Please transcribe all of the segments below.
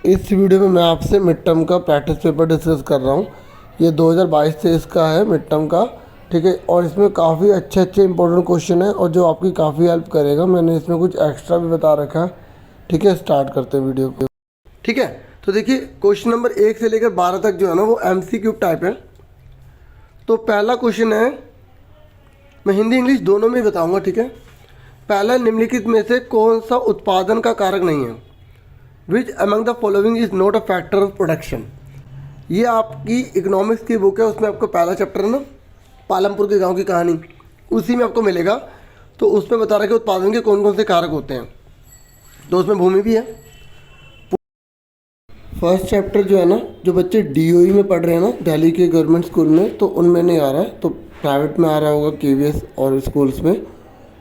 इस वीडियो में मैं आपसे मिड टर्म का प्रैक्टिस पेपर डिस्कस कर रहा हूँ। ये 2022 से इसका है मिड टर्म का, ठीक है। और इसमें काफ़ी अच्छे अच्छे इंपॉर्टेंट क्वेश्चन है और जो आपकी काफ़ी हेल्प करेगा। मैंने इसमें कुछ एक्स्ट्रा भी बता रखा है, ठीक है। स्टार्ट करते हैं वीडियो को, ठीक है। तो देखिए क्वेश्चन नंबर 1 से लेकर 12 तक जो है ना वो MCQ टाइप है। तो पहला क्वेश्चन है, मैं हिंदी इंग्लिश दोनों में बताऊँगा, ठीक है। पहला, निम्नलिखित में से कौन सा उत्पादन का कारक नहीं है? Which among the following is not a factor of production. ये आपकी इकोनॉमिक्स की बुक है, उसमें आपको पहला चैप्टर है ना, पालमपुर के गांव की कहानी, उसी में आपको मिलेगा। तो उसमें बता रहा है कि उत्पादन के कौन कौन से कारक होते हैं। तो उसमें भूमि भी है। फर्स्ट चैप्टर जो है ना, जो बच्चे DOE में पढ़ रहे हैं ना, दिल्ली के गवर्नमेंट स्कूल में, तो उनमें नहीं आ रहा है, तो प्राइवेट में आ रहा होगा KVS और स्कूल्स में।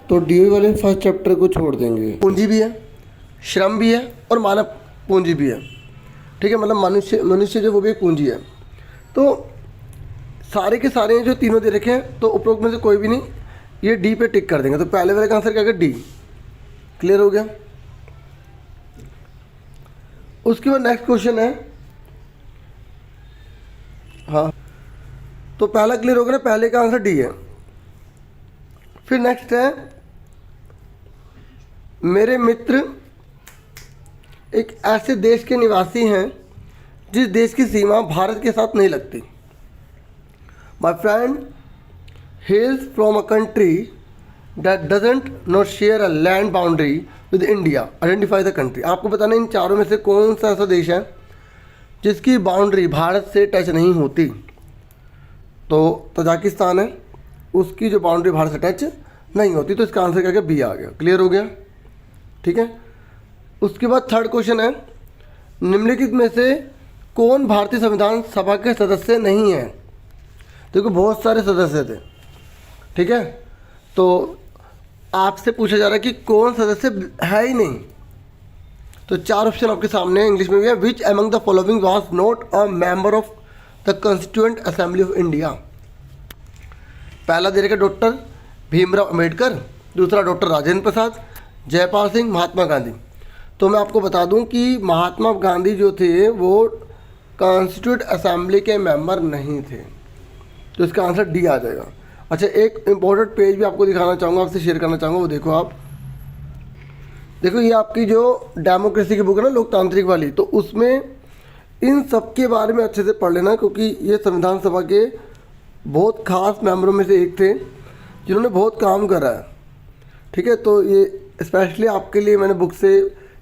तो DOE वाले फर्स्ट चैप्टर को छोड़ देंगे। पूंजी भी है, श्रम भी है और मानव पूंजी भी है, ठीक है। मतलब मनुष्य जो वो भी एक पूंजी है। तो सारे के सारे जो तीनों दे रखे हैं, तो उपरोक्त में से कोई भी नहीं, ये D पे टिक कर देंगे। तो पहले वाले का आंसर क्या है? D। क्लियर हो गया। उसके बाद नेक्स्ट क्वेश्चन है, हाँ, तो पहला क्लियर हो गया ना, पहले का आंसर D है। फिर नेक्स्ट है, मेरे मित्र एक ऐसे देश के निवासी हैं जिस देश की सीमा भारत के साथ नहीं लगती। My friend हेल्स from a country that doesn't not share a land boundary with India. Identify the country. आपको बताना इन चारों में से कौन सा ऐसा देश है जिसकी बाउंड्री भारत से टच नहीं होती। तो तजाकिस्तान है, उसकी जो बाउंड्री भारत से टच नहीं होती। तो इसका आंसर क्या क्या B आ गया। क्लियर हो गया, ठीक है। उसके बाद थर्ड क्वेश्चन है, निम्नलिखित में से कौन भारतीय संविधान सभा के सदस्य नहीं है? देखो बहुत सारे सदस्य थे, ठीक है। तो आपसे पूछा जा रहा है कि कौन सदस्य है ही नहीं। तो 4 ऑप्शन आपके सामने है, इंग्लिश में भी है। Which among the following was not a member of the constituent assembly of India. पहला दे रखा डॉक्टर भीमराव अम्बेडकर, दूसरा डॉक्टर राजेंद्र प्रसाद, जयपाल सिंह, महात्मा गांधी। तो मैं आपको बता दूं कि महात्मा गांधी जो थे वो कॉन्स्टिट्यूट असेंबली के मेंबर नहीं थे। तो इसका आंसर D आ जाएगा। अच्छा, एक इम्पोर्टेंट पेज भी आपको दिखाना चाहूँगा, आपसे शेयर करना चाहूँगा, वो देखो आप। देखो ये आपकी जो डेमोक्रेसी की बुक है ना, लोकतांत्रिक वाली, तो उसमें इन सब के बारे में अच्छे से पढ़ लेना, क्योंकि ये संविधान सभा के बहुत खास मेंबरों में से एक थे जिन्होंने बहुत काम करा है, ठीक है। तो ये स्पेशली आपके लिए मैंने बुक से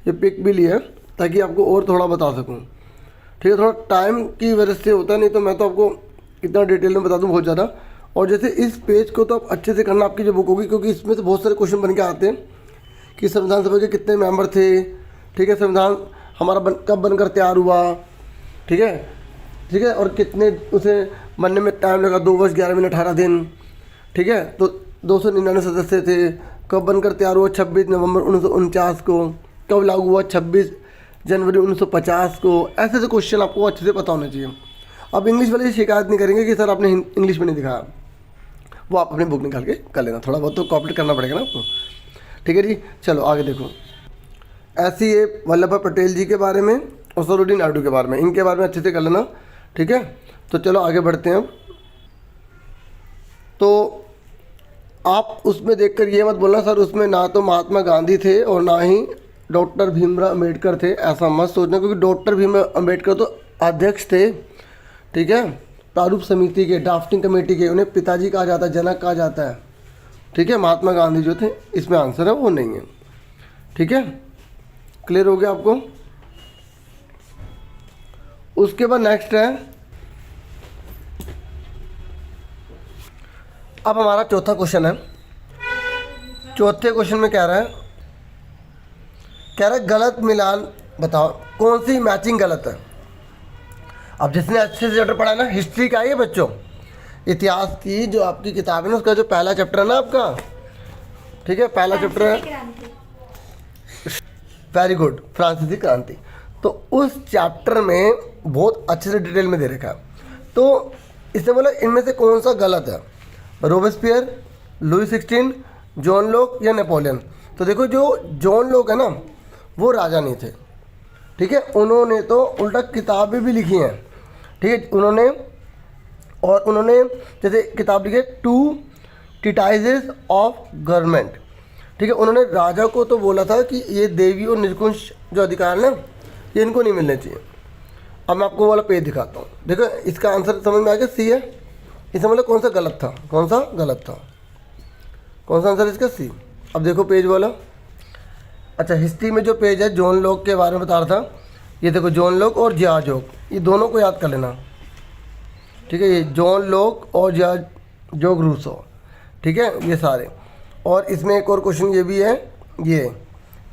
ये पिक भी लिया है ताकि आपको और थोड़ा बता सकूं, ठीक है। थोड़ा टाइम की वजह से होता नहीं, तो मैं तो आपको इतना डिटेल में बता दूं बहुत ज़्यादा। और जैसे इस पेज को तो आप अच्छे से करना, आपकी जो बुक होगी, क्योंकि इसमें से बहुत सारे क्वेश्चन बन के आते हैं कि संविधान सभा के कितने मेंबर थे, ठीक है। संविधान हमारा कब बनकर तैयार हुआ, ठीक है, ठीक है। और कितने उसे बनने में टाइम लगा, 2 वर्ष 11 मिनट 18 दिन, ठीक है। तो 299 सदस्य थे। कब बनकर तैयार हुआ? 26 नवंबर 1949 को। कब लागू हुआ? 26 जनवरी 1950 को। ऐसे ऐसे क्वेश्चन आपको अच्छे से पता होना चाहिए। अब इंग्लिश वाले शिकायत नहीं करेंगे कि सर आपने इंग्लिश में नहीं दिखाया, वो आप अपनी बुक निकाल के कर लेना। थोड़ा बहुत तो कॉपरेट करना पड़ेगा ना आपको, ठीक है जी। चलो आगे देखो, SCA वल्लभ भाई पटेल जी के बारे में और सरोजिनी नायडू के बारे में, इनके बारे में अच्छे से कर लेना, ठीक है। तो चलो आगे बढ़ते हैं अब। तो आप उसमें देखकर ये मत बोलना सर उसमें ना तो महात्मा गांधी थे और ना ही डॉक्टर भीमराव अम्बेडकर थे, ऐसा मत सोचना, क्योंकि डॉक्टर भीमराव अम्बेडकर तो अध्यक्ष थे, ठीक है, प्रारूप समिति के, ड्राफ्टिंग कमेटी के। उन्हें पिताजी कहा जाता है, जनक कहा जाता है, ठीक है। महात्मा गांधी जो थे, इसमें आंसर है वो नहीं है, ठीक है। क्लियर हो गया आपको। उसके बाद नेक्स्ट है, अब हमारा चौथा क्वेश्चन है। चौथे क्वेश्चन में कह रहा है गलत मिलान बताओ, कौन सी मैचिंग गलत है। अब जिसने अच्छे से चैप्टर पढ़ा है ना, हिस्ट्री का है बच्चों, इतिहास की जो आपकी किताब है ना, उसका जो पहला चैप्टर है ना आपका, ठीक है, पहला चैप्टर है, वेरी गुड, फ्रांसीसी क्रांति। तो उस चैप्टर में बहुत अच्छे से डिटेल में दे रखा है। तो इसने बोला इनमें से कौन सा गलत है, रोबेस्पियर, लुई 16, जॉन लॉक या नेपोलियन। तो देखो जो जॉन लॉक है ना, वो राजा नहीं थे, ठीक है, उन्होंने तो उल्टा किताबें भी लिखी हैं, ठीक है, उन्होंने जैसे किताब लिखी है टू ट्रीटाइजेस ऑफ गवर्नमेंट, ठीक है, उन्होंने राजा को तो बोला था कि ये देवी और निरंकुश जो अधिकार ना ये इनको नहीं मिलने चाहिए। अब मैं आपको वाला पेज दिखाता हूँ, देखो इसका आंसर समझ में आ गया, सी है। इसमें मतलब कौन सा गलत था, कौन सा गलत था, कौन सा आंसर इसका, सी। अब देखो पेज वाला, अच्छा हिस्ट्री में जो पेज है जॉन लॉक के बारे में बता रहा था, ये देखो जॉन लॉक और जॉर्ज लॉक, ये दोनों को याद कर लेना, ठीक है, ये जॉन लॉक और जॉर्ज रूसो, ठीक है, ये सारे। और इसमें एक और क्वेश्चन ये भी है, ये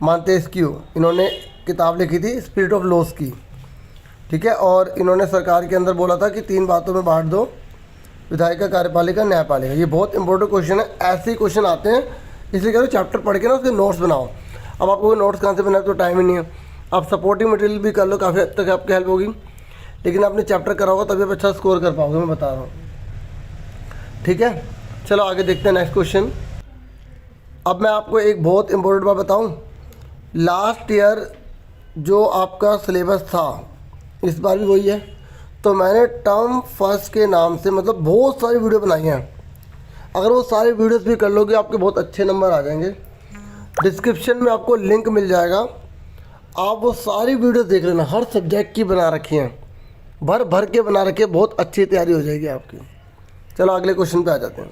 मॉन्टेस्क्यू, इन्होंने किताब लिखी थी स्पिरिट ऑफ लॉस की, ठीक है, और इन्होंने सरकार के अंदर बोला था कि 3 बातों में बांट दो, विधायिका, कार्यपालिका, न्यायपालिका। ये बहुत इंपॉर्टेंट क्वेश्चन है, ऐसे ही क्वेश्चन आते हैं, इसलिए कह रहे चैप्टर पढ़ के ना उसके नोट्स बनाओ। अब आपको नोट्स कहाँ से बनाए, तो टाइम ही नहीं है, आप सपोर्टिंग मटेरियल भी कर लो, काफ़ी हद तक आपकी हेल्प होगी, लेकिन आपने चैप्टर करा होगा तभी आप अच्छा स्कोर कर पाओगे, मैं बता रहा हूँ, ठीक है। चलो आगे देखते हैं नेक्स्ट क्वेश्चन। अब मैं आपको एक बहुत इंपॉर्टेंट बात बताऊँ, लास्ट ईयर जो आपका सिलेबस था इस बार भी वही है, तो मैंने टर्म फर्स्ट के नाम से मतलब बहुत सारी वीडियो बनाई हैं, अगर वो सारी वीडियोस भी कर लोगे आपके बहुत अच्छे नंबर आ जाएंगे। डिस्क्रिप्शन में आपको लिंक मिल जाएगा, आप वो सारी वीडियोस देख लेना, हर सब्जेक्ट की बना रखी हैं, भर भर के बना रखी है, बहुत अच्छी तैयारी हो जाएगी आपकी। चलो अगले क्वेश्चन पे आ जाते हैं।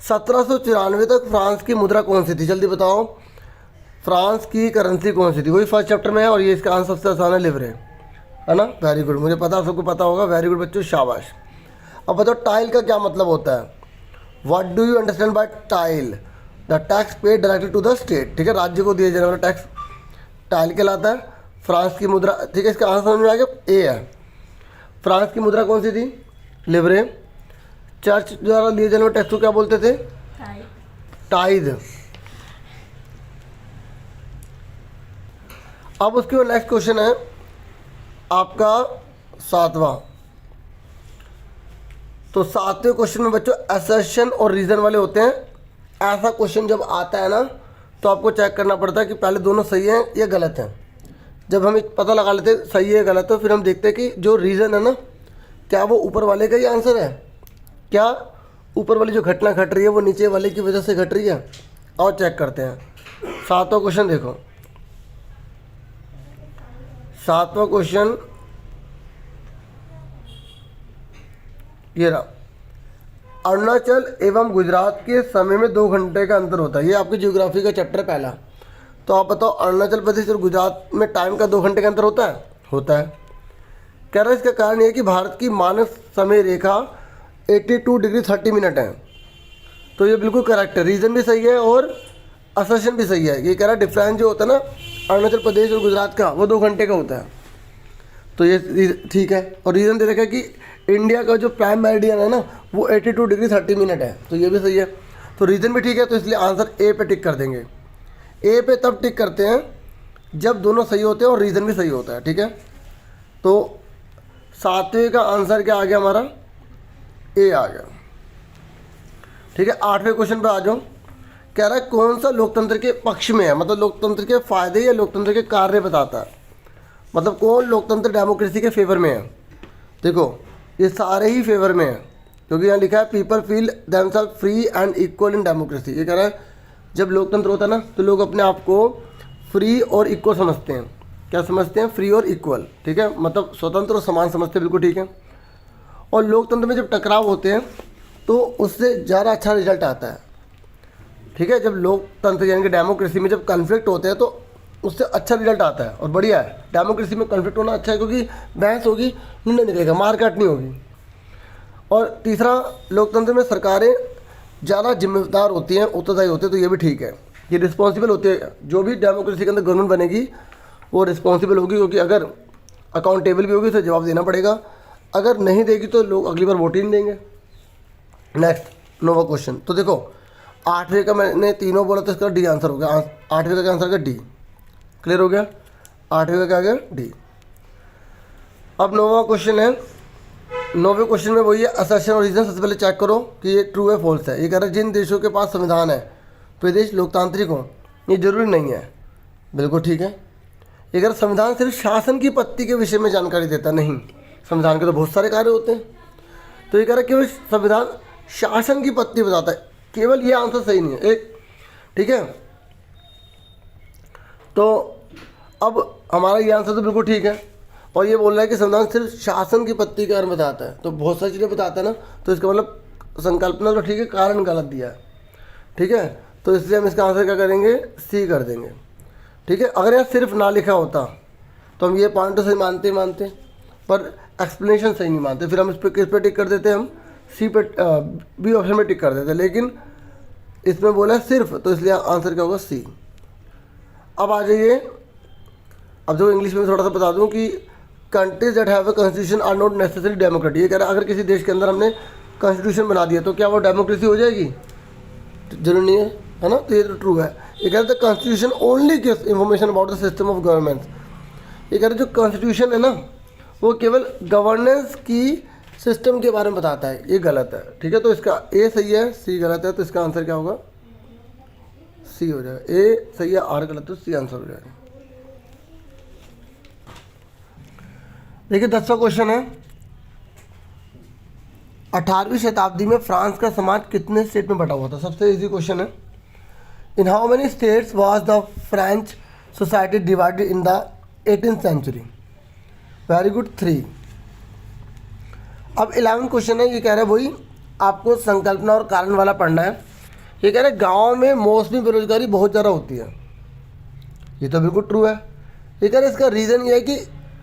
1794 तक फ्रांस की मुद्रा कौन सी थी, जल्दी बताओ, फ्रांस की करेंसी कौन सी थी, वही फर्स्ट चैप्टर में है, और ये इसका आंसर सबसे आसान है, लिवरे, है ना, वेरी गुड, मुझे पता सबको पता होगा, वेरी गुड बच्चों, शाबाश। अब बताओ टाइल का क्या मतलब होता है, what do you understand by tithe, the tax paid directly to the state, ठीक है, राज्य को दिए जाने वाला टैक्स टाइल कहलाता है। फ्रांस की मुद्रा, ठीक है, इसका आंसर समझ में आ गया, ए है। फ्रांस की मुद्रा कौन सी थी, लिवरे। चर्च द्वारा लिए जाने वाले टैक्स को क्या बोलते थे, टाइद। अब उसके बाद नेक्स्ट क्वेश्चन है आपका 7वां। तो 7वें क्वेश्चन में बच्चों असर्शन और रीज़न वाले होते हैं। ऐसा क्वेश्चन जब आता है ना तो आपको चेक करना पड़ता है कि पहले दोनों सही हैं या गलत हैं। जब हम पता लगा लेते हैं सही है गलत, तो फिर हम देखते हैं कि जो रीज़न है ना, क्या वो ऊपर वाले का ही आंसर है, क्या ऊपर वाली जो घटना घट रही है वो नीचे वाले की वजह से घट रही है। और चेक करते हैं 7वां क्वेश्चन, देखो 7वां क्वेश्चन ये रहा, अरुणाचल एवं गुजरात के समय में 2 घंटे का अंतर होता है। ये आपकी ज्योग्राफी का चैप्टर पहला। तो आप बताओ अरुणाचल प्रदेश और गुजरात में टाइम का 2 घंटे का अंतर होता है, होता है। कह रहा है इसका कारण ये है कि भारत की मानक समय रेखा 82 डिग्री 30 मिनट है। तो ये बिल्कुल करेक्ट है, रीज़न भी सही है और असर्शन भी सही है। ये कह रहा है डिफरेंस जो होता है ना अरुणाचल प्रदेश और गुजरात का, वो 2 घंटे का होता है। तो ये ठीक है। और रीज़न दे रखा है कि इंडिया का जो प्राइम मेरिडियन है ना वो 82 डिग्री 30 मिनट है, तो ये भी सही है। तो रीज़न भी ठीक है, तो इसलिए आंसर ए पे टिक कर देंगे। ए पे तब टिक करते हैं जब दोनों सही होते हैं और रीज़न भी सही होता है, ठीक है। तो 7वें का आंसर क्या आ गया हमारा, ए आ गया, ठीक है। 8वें क्वेश्चन पे आ जाओ। कह रहा है कौन सा लोकतंत्र के पक्ष में है, मतलब लोकतंत्र के फायदे या लोकतंत्र के कार्य बताता है, मतलब कौन लोकतंत्र डेमोक्रेसी के फेवर में है। देखो ये सारे ही फेवर में है, क्योंकि यहाँ लिखा है people feel themselves free and equal in democracy. ये कह रहा है जब लोकतंत्र होता है ना तो लोग अपने आप को फ्री और इक्वल समझते हैं। क्या समझते हैं, फ्री और इक्वल, ठीक है, मतलब स्वतंत्र और समान समझते हैं, बिल्कुल ठीक है। और लोकतंत्र में जब टकराव होते हैं तो उससे ज़्यादा अच्छा रिजल्ट आता है, ठीक है। जब लोकतंत्र यानी कि डेमोक्रेसी में जब कन्फ्लिक्ट होते हैं तो उससे अच्छा रिजल्ट आता है और बढ़िया है। डेमोक्रेसी में कन्फ्लिक्ट होना अच्छा है क्योंकि बहस होगी, निर्णय निकलेगा, मारकाट नहीं होगी। और तीसरा, लोकतंत्र में सरकारें ज़्यादा जिम्मेदार होती हैं, उत्तरदायी होती है, तो ये भी ठीक है। ये रिस्पॉन्सिबल होती है, जो भी डेमोक्रेसी के अंदर गवर्नमेंट बनेगी वो रिस्पॉन्सिबल होगी, क्योंकि अगर अकाउंटेबल भी होगी तो जवाब देना पड़ेगा, अगर नहीं देगी तो लोग अगली बार वोट ही नहीं देंगे। नेक्स्ट 9वां क्वेश्चन। तो देखो 8वें का मैंने तीनों बोला तो इसका डी आंसर हो गया। 8वें का आंसर का डी, क्लियर हो गया। 8वें का क्या गया, डी। अब 9वां क्वेश्चन है। 9वें क्वेश्चन में वही है असर्शन और रीजन। सबसे पहले चेक करो कि ये ट्रू है फॉल्स है। ये कह रहा है जिन देशों के पास संविधान है वे देश लोकतांत्रिक हो, ये जरूरी नहीं है, बिल्कुल ठीक है। ये कह रहा संविधान सिर्फ शासन की पत्ति के विषय में जानकारी देता नहीं, संविधान के तो बहुत सारे कार्य होते हैं। तो ये कह रहा केवल संविधान शासन की पत्ती बताता है, केवल ये आंसर सही नहीं है एक, ठीक है। तो अब हमारा ये आंसर तो बिल्कुल ठीक है, और ये बोल रहा है कि संविधान सिर्फ शासन की पत्ती के बारे में बताता है, तो बहुत सारी चीज़ें बताता है ना, तो इसका मतलब संकल्पना तो ठीक है, कारण गलत दिया है, ठीक है। तो इसलिए हम इसका आंसर क्या करेंगे, सी कर देंगे, ठीक है। अगर यहाँ सिर्फ ना लिखा होता तो हम ये पॉइंट तो सही मानते पर एक्सप्लेनेशन सही नहीं मानते, फिर हम इस पर किस पे टिक कर देते, हम सी पे बी ऑप्शन में टिक कर देते, लेकिन इसमें बोला है सिर्फ, तो इसलिए आंसर क्या होगा, सी। अब आ जाइए, अब जो इंग्लिश में थोड़ा सा बता दूं कि countries that have a constitution are not necessary democratic. ये कह रहा है अगर किसी देश के अंदर हमने कॉन्स्टिट्यूशन बना दिया तो क्या वो डेमोक्रेसी हो जाएगी, जरूरी नहीं है ना। तो ये तो ट्रू है। ये कह रहे थे constitution only gives information about the system of government. ये कह रहे जो कॉन्स्टिट्यूशन है ना वो केवल गवर्नेंस की सिस्टम के बारे में बताता है, ये गलत है, ठीक है। तो इसका ए सही है, सी गलत है, तो इसका आंसर क्या होगा, सी हो जाएगा। ए सही है, आर गलत है, तो सी आंसर हो जाएगा। देखिए 10वां क्वेश्चन है, 18वीं शताब्दी में फ्रांस का समाज कितने स्टेट में बटा हुआ था। सबसे इजी क्वेश्चन है। In how many states was the French society divided in the 18th century. Very good, 3। अब 11वां क्वेश्चन है, ये कह रहा है वही आपको संकल्पना और कारण वाला पढ़ना है। ये कह रहे हैं गाँव में मौसमी बेरोजगारी बहुत ज़्यादा होती है। ये तो बिल्कुल ट्रू है। ये कह रहे इसका रीज़न ये है कि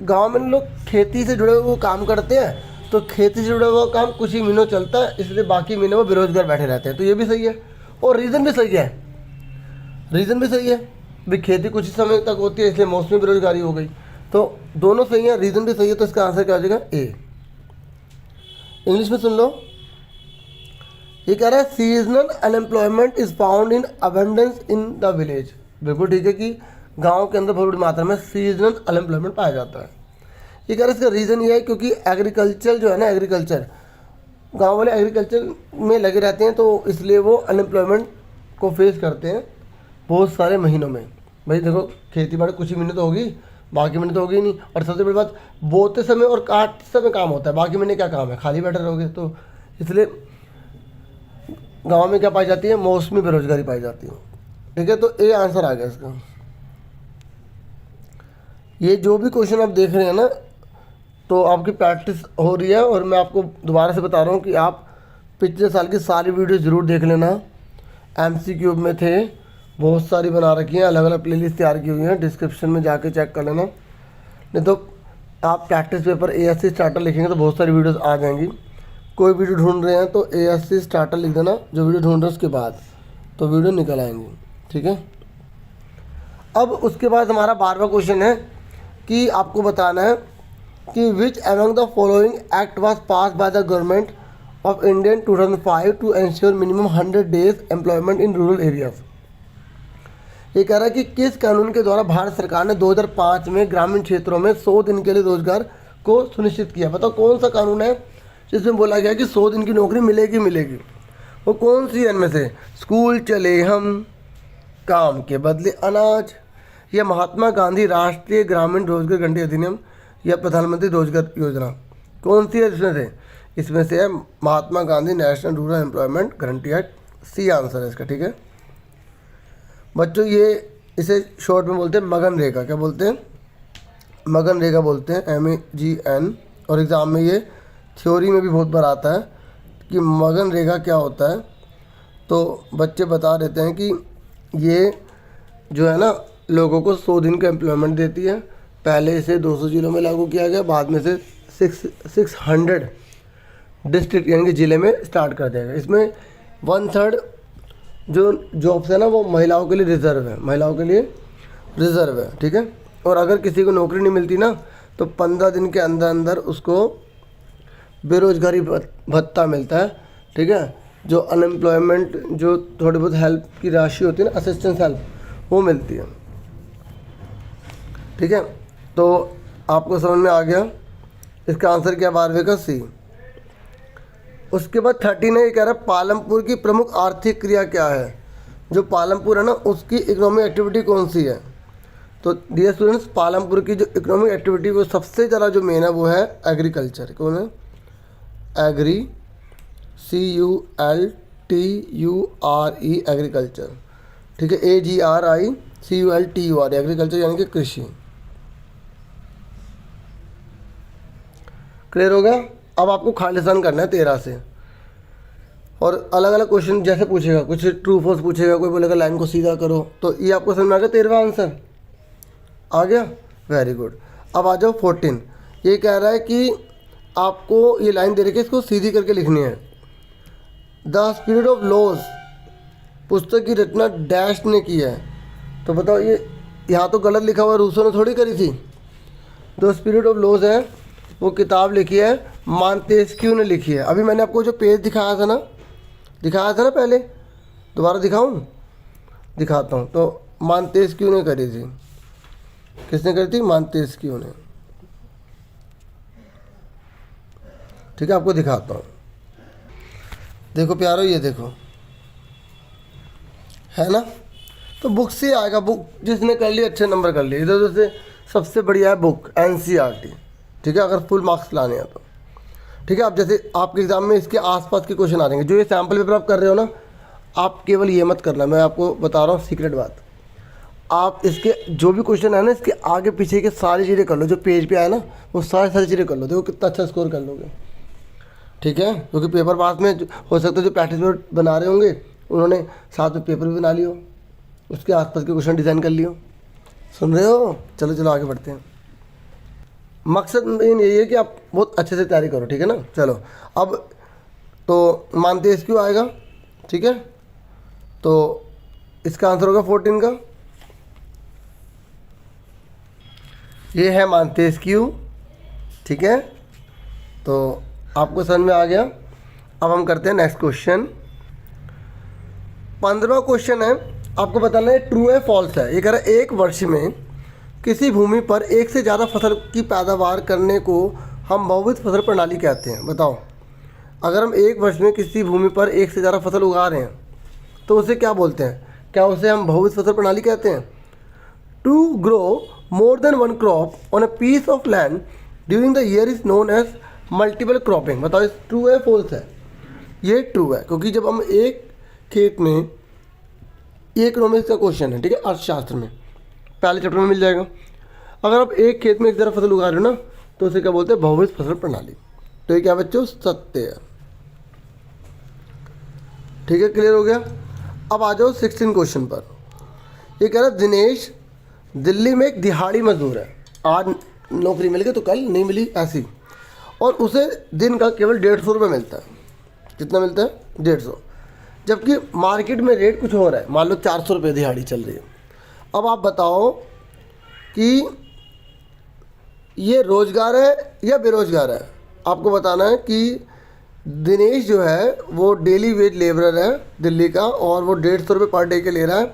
गांव में लोग खेती से जुड़े हुए काम करते हैं, तो खेती से जुड़ा हुआ काम कुछ ही महीनों चलता है, इसलिए बाकी महीने वो बेरोजगार बैठे रहते हैं। तो ये भी सही है और रीज़न भी सही है, रीज़न भी सही है भाई, खेती कुछ ही समय तक होती है इसलिए मौसमी बेरोजगारी हो गई। तो दोनों सही है, रीज़न भी सही है, तो इसका आंसर क्या हो जाएगा, ए। इंग्लिश में सुन लो, ये कह रहा है seasonal unemployment is found in abundance in the village. बिल्कुल ठीक है कि गांव के अंदर बहुत बड़ी मात्रा में सीजनल अनएम्प्लॉयमेंट पाया जाता है। ये कह रहा है इसका रीज़न ये है क्योंकि एग्रीकल्चर जो है ना, एग्रीकल्चर गांव वाले एग्रीकल्चर में लगे रहते हैं, तो इसलिए वो अनएम्प्लॉयमेंट को फेस करते हैं बहुत सारे महीनों में। भाई देखो खेती बाड़ी कुछ ही महीने तो होगी, बाकी महीने तो होगी नहीं। और सबसे बड़ी बात, बोते समय और काटते समय काम होता है, बाकी महीने क्या काम है, खाली बैठे रहोगे। तो इसलिए गाँव में क्या पाई जाती है, मौसमी बेरोजगारी पाई जाती है, ठीक है। तो ए आंसर आ गया इसका। ये जो भी क्वेश्चन आप देख रहे हैं ना, तो आपकी प्रैक्टिस हो रही है, और मैं आपको दोबारा से बता रहा हूँ कि आप पिछले साल की सारी वीडियो ज़रूर देख लेना। MCQ में थे, बहुत सारी बना रखी हैं, अलग अलग प्लेलिस्ट तैयार की हुई हैं, डिस्क्रिप्शन में जाके चेक कर लेना। नहीं तो आप प्रैक्टिस पेपर ASC स्टार्टर लिखेंगे तो बहुत सारी वीडियोस आ जाएंगी। कोई वीडियो ढूंढ रहे हैं तो ASC स्टार्टर लिख देना, जो वीडियो ढूंढ रहे हैं उसके बाद, तो वीडियो निकल आएंगी, ठीक है। अब उसके बाद हमारा 12वां क्वेश्चन है कि आपको बताना है कि which among the following act was pass by the government of India in 2005 to ensure minimum 100 days employment in rural areas. ये कह रहा है कि किस कानून के द्वारा भारत सरकार ने 2005 में ग्रामीण क्षेत्रों में 100 दिन के लिए रोजगार को सुनिश्चित किया। बताओ कौन सा कानून है जिसमें बोला गया कि 100 दिन की नौकरी मिलेगी मिलेगी। वो कौन सी है इनमें से, स्कूल चले हम, काम के बदले अनाज, या महात्मा गांधी राष्ट्रीय ग्रामीण रोजगार गारंटी अधिनियम, या प्रधानमंत्री रोजगार योजना। कौन सी है इसमें से, इसमें से है Mahatma Gandhi national rural employment guarantee act. C answer है इसका, ठीक है बच्चों। ये इसे शॉर्ट में बोलते हैं मगन रेगा। क्या बोलते हैं, मगन रेगा बोलते हैं, MAGN। और एग्ज़ाम में ये थ्योरी में भी बहुत बार आता है कि मगन रेगा क्या होता है। तो बच्चे बता देते हैं कि ये जो है ना लोगों को 100 दिन का एम्प्लॉयमेंट देती है। पहले इसे 200 जिलों में लागू किया गया, बाद में से 600 डिस्ट्रिक्ट यानी कि ज़िले में स्टार्ट कर दिया गया। इसमें 1/3 जो जॉब्स है ना वो महिलाओं के लिए रिजर्व है, महिलाओं के लिए रिजर्व है, ठीक है। और अगर किसी को नौकरी नहीं मिलती ना तो 15 दिन के अंदर अंदर उसको बेरोजगारी भत्ता मिलता है, ठीक है। जो अनएम्प्लॉयमेंट जो थोड़ी बहुत हेल्प की राशि होती है ना, असिस्टेंस हेल्प, वो मिलती है, ठीक है। तो आपको समझ में आ गया। इसका आंसर क्या 12वें का सी। उसके बाद 13 है, ये कह रहा है पालमपुर की प्रमुख आर्थिक क्रिया क्या है। जो पालमपुर है ना उसकी इकोनॉमिक एक्टिविटी कौन सी है। तो डियर स्टूडेंट्स, पालमपुर की जो इकोनॉमिक एक्टिविटी वो सबसे ज़्यादा जो मेन है वो है एग्रीकल्चर। कौन है? Agri, CULTURE, agriculture. ठीक है, AGRICULTUR, एग्रीकल्चर यानी कि कृषि। क्लियर हो गया? अब आपको खालिस्तान करना है 13 से, और अलग अलग क्वेश्चन जैसे पूछेगा, कुछ ट्रू फॉल्स पूछेगा, कोई बोलेगा लाइन को सीधा करो, तो ये आपको समझ में आ गया 13वां आंसर आ गया। Very good. अब आ जाओ 14। ये कह रहा है कि आपको ये लाइन दे रखी है, इसको सीधी करके लिखनी है। द स्पिरिट ऑफ लॉज पुस्तक की रचना डैश ने की है। तो बताओ, ये यहाँ तो गलत लिखा हुआ है, रूसो ने थोड़ी करी थी। द स्पिरिट ऑफ लॉज है वो किताब लिखी है मॉन्तेस्क्यू ने लिखी है। अभी मैंने आपको जो पेज दिखाया था ना पहले, दोबारा दिखाऊं? दिखाता हूँ। तो मॉन्तेस्क्यू ने करी थी। किसने करी थी? मॉन्तेस्क्यू ने। ठीक है, आपको दिखाता हूँ। देखो प्यारो, ये देखो, है ना? तो बुक से आएगा, बुक जिसने कर लिया अच्छे नंबर कर लिए। इधर उधर से सबसे बढ़िया है बुक NCERT। ठीक है, अगर फुल मार्क्स लाने हैं तो। ठीक है, अब जैसे आपके एग्ज़ाम में इसके आसपास के क्वेश्चन आ जाएंगे। जो ये सैम्पल पेपर आप कर रहे हो ना, आप केवल ये मत करना, मैं आपको बता रहा हूँ सीक्रेट बात। आप इसके जो भी क्वेश्चन है ना, इसके आगे पीछे के सारी चीज़ें कर लो, जो पेज पे आए ना वो सारी चीज़ें कर लो। देखो कितना अच्छा स्कोर कर लोगे। ठीक है, क्योंकि पेपर पास में हो सकता है जो प्रैक्टिस पेपर बना रहे होंगे उन्होंने साथ में पेपर भी बना लियो, उसके आसपास के क्वेश्चन डिज़ाइन कर लियो। सुन रहे हो? चलो आगे बढ़ते हैं। मकसद मेन यही है कि आप बहुत अच्छे से तैयारी करो। ठीक है ना? चलो, अब तो मॉन्तेस्क्यू आएगा। ठीक है, तो इसका आंसर होगा 14 का। ये है मॉन्तेस्क्यू। ठीक है, तो आपको समझ में आ गया। अब हम करते हैं नेक्स्ट क्वेश्चन। 15वां क्वेश्चन है, आपको बताना है ट्रू है फॉल्स है। ये कह रहा है एक वर्ष में किसी भूमि पर एक से ज़्यादा फसल की पैदावार करने को हम बहुविध फसल प्रणाली कहते हैं। बताओ, अगर हम एक वर्ष में किसी भूमि पर एक से ज़्यादा फसल उगा रहे हैं तो उसे क्या बोलते हैं? क्या उसे हम बहुविध फसल प्रणाली कहते हैं? To grow more than one crop on a piece of land during the year is known as multiple cropping. बताओ, इस ट्रू है फॉल्स है? ये ट्रू है, क्योंकि जब हम एक खेत में, ये इकोनॉमिक्स का क्वेश्चन है। ठीक है, अर्थशास्त्र में पहले चैप्टर में मिल जाएगा। अगर आप एक खेत में एक तरह फसल उगा रहे हो ना, तो उसे क्या बोलते हैं? बहुविध फसल प्रणाली। तो ये क्या बच्चों? सत्य है। ठीक है, क्लियर हो गया। अब आ जाओ 16 क्वेश्चन पर। ये कह रहा है दिनेश दिल्ली में एक दिहाड़ी मजदूर है। आज नौकरी मिल गई तो कल नहीं मिली, ऐसी, और उसे दिन का केवल 150 रुपये मिलता है। कितना मिलता है? 150। जबकि मार्केट में रेट कुछ हो रहा है, मान लो 400 रुपये दिहाड़ी चल रही है। अब आप बताओ कि ये रोज़गार है या बेरोज़गार है? आपको बताना है कि दिनेश जो है वो डेली वेज लेबरर है दिल्ली का, और वो 150 रुपये पर डे के ले रहा है,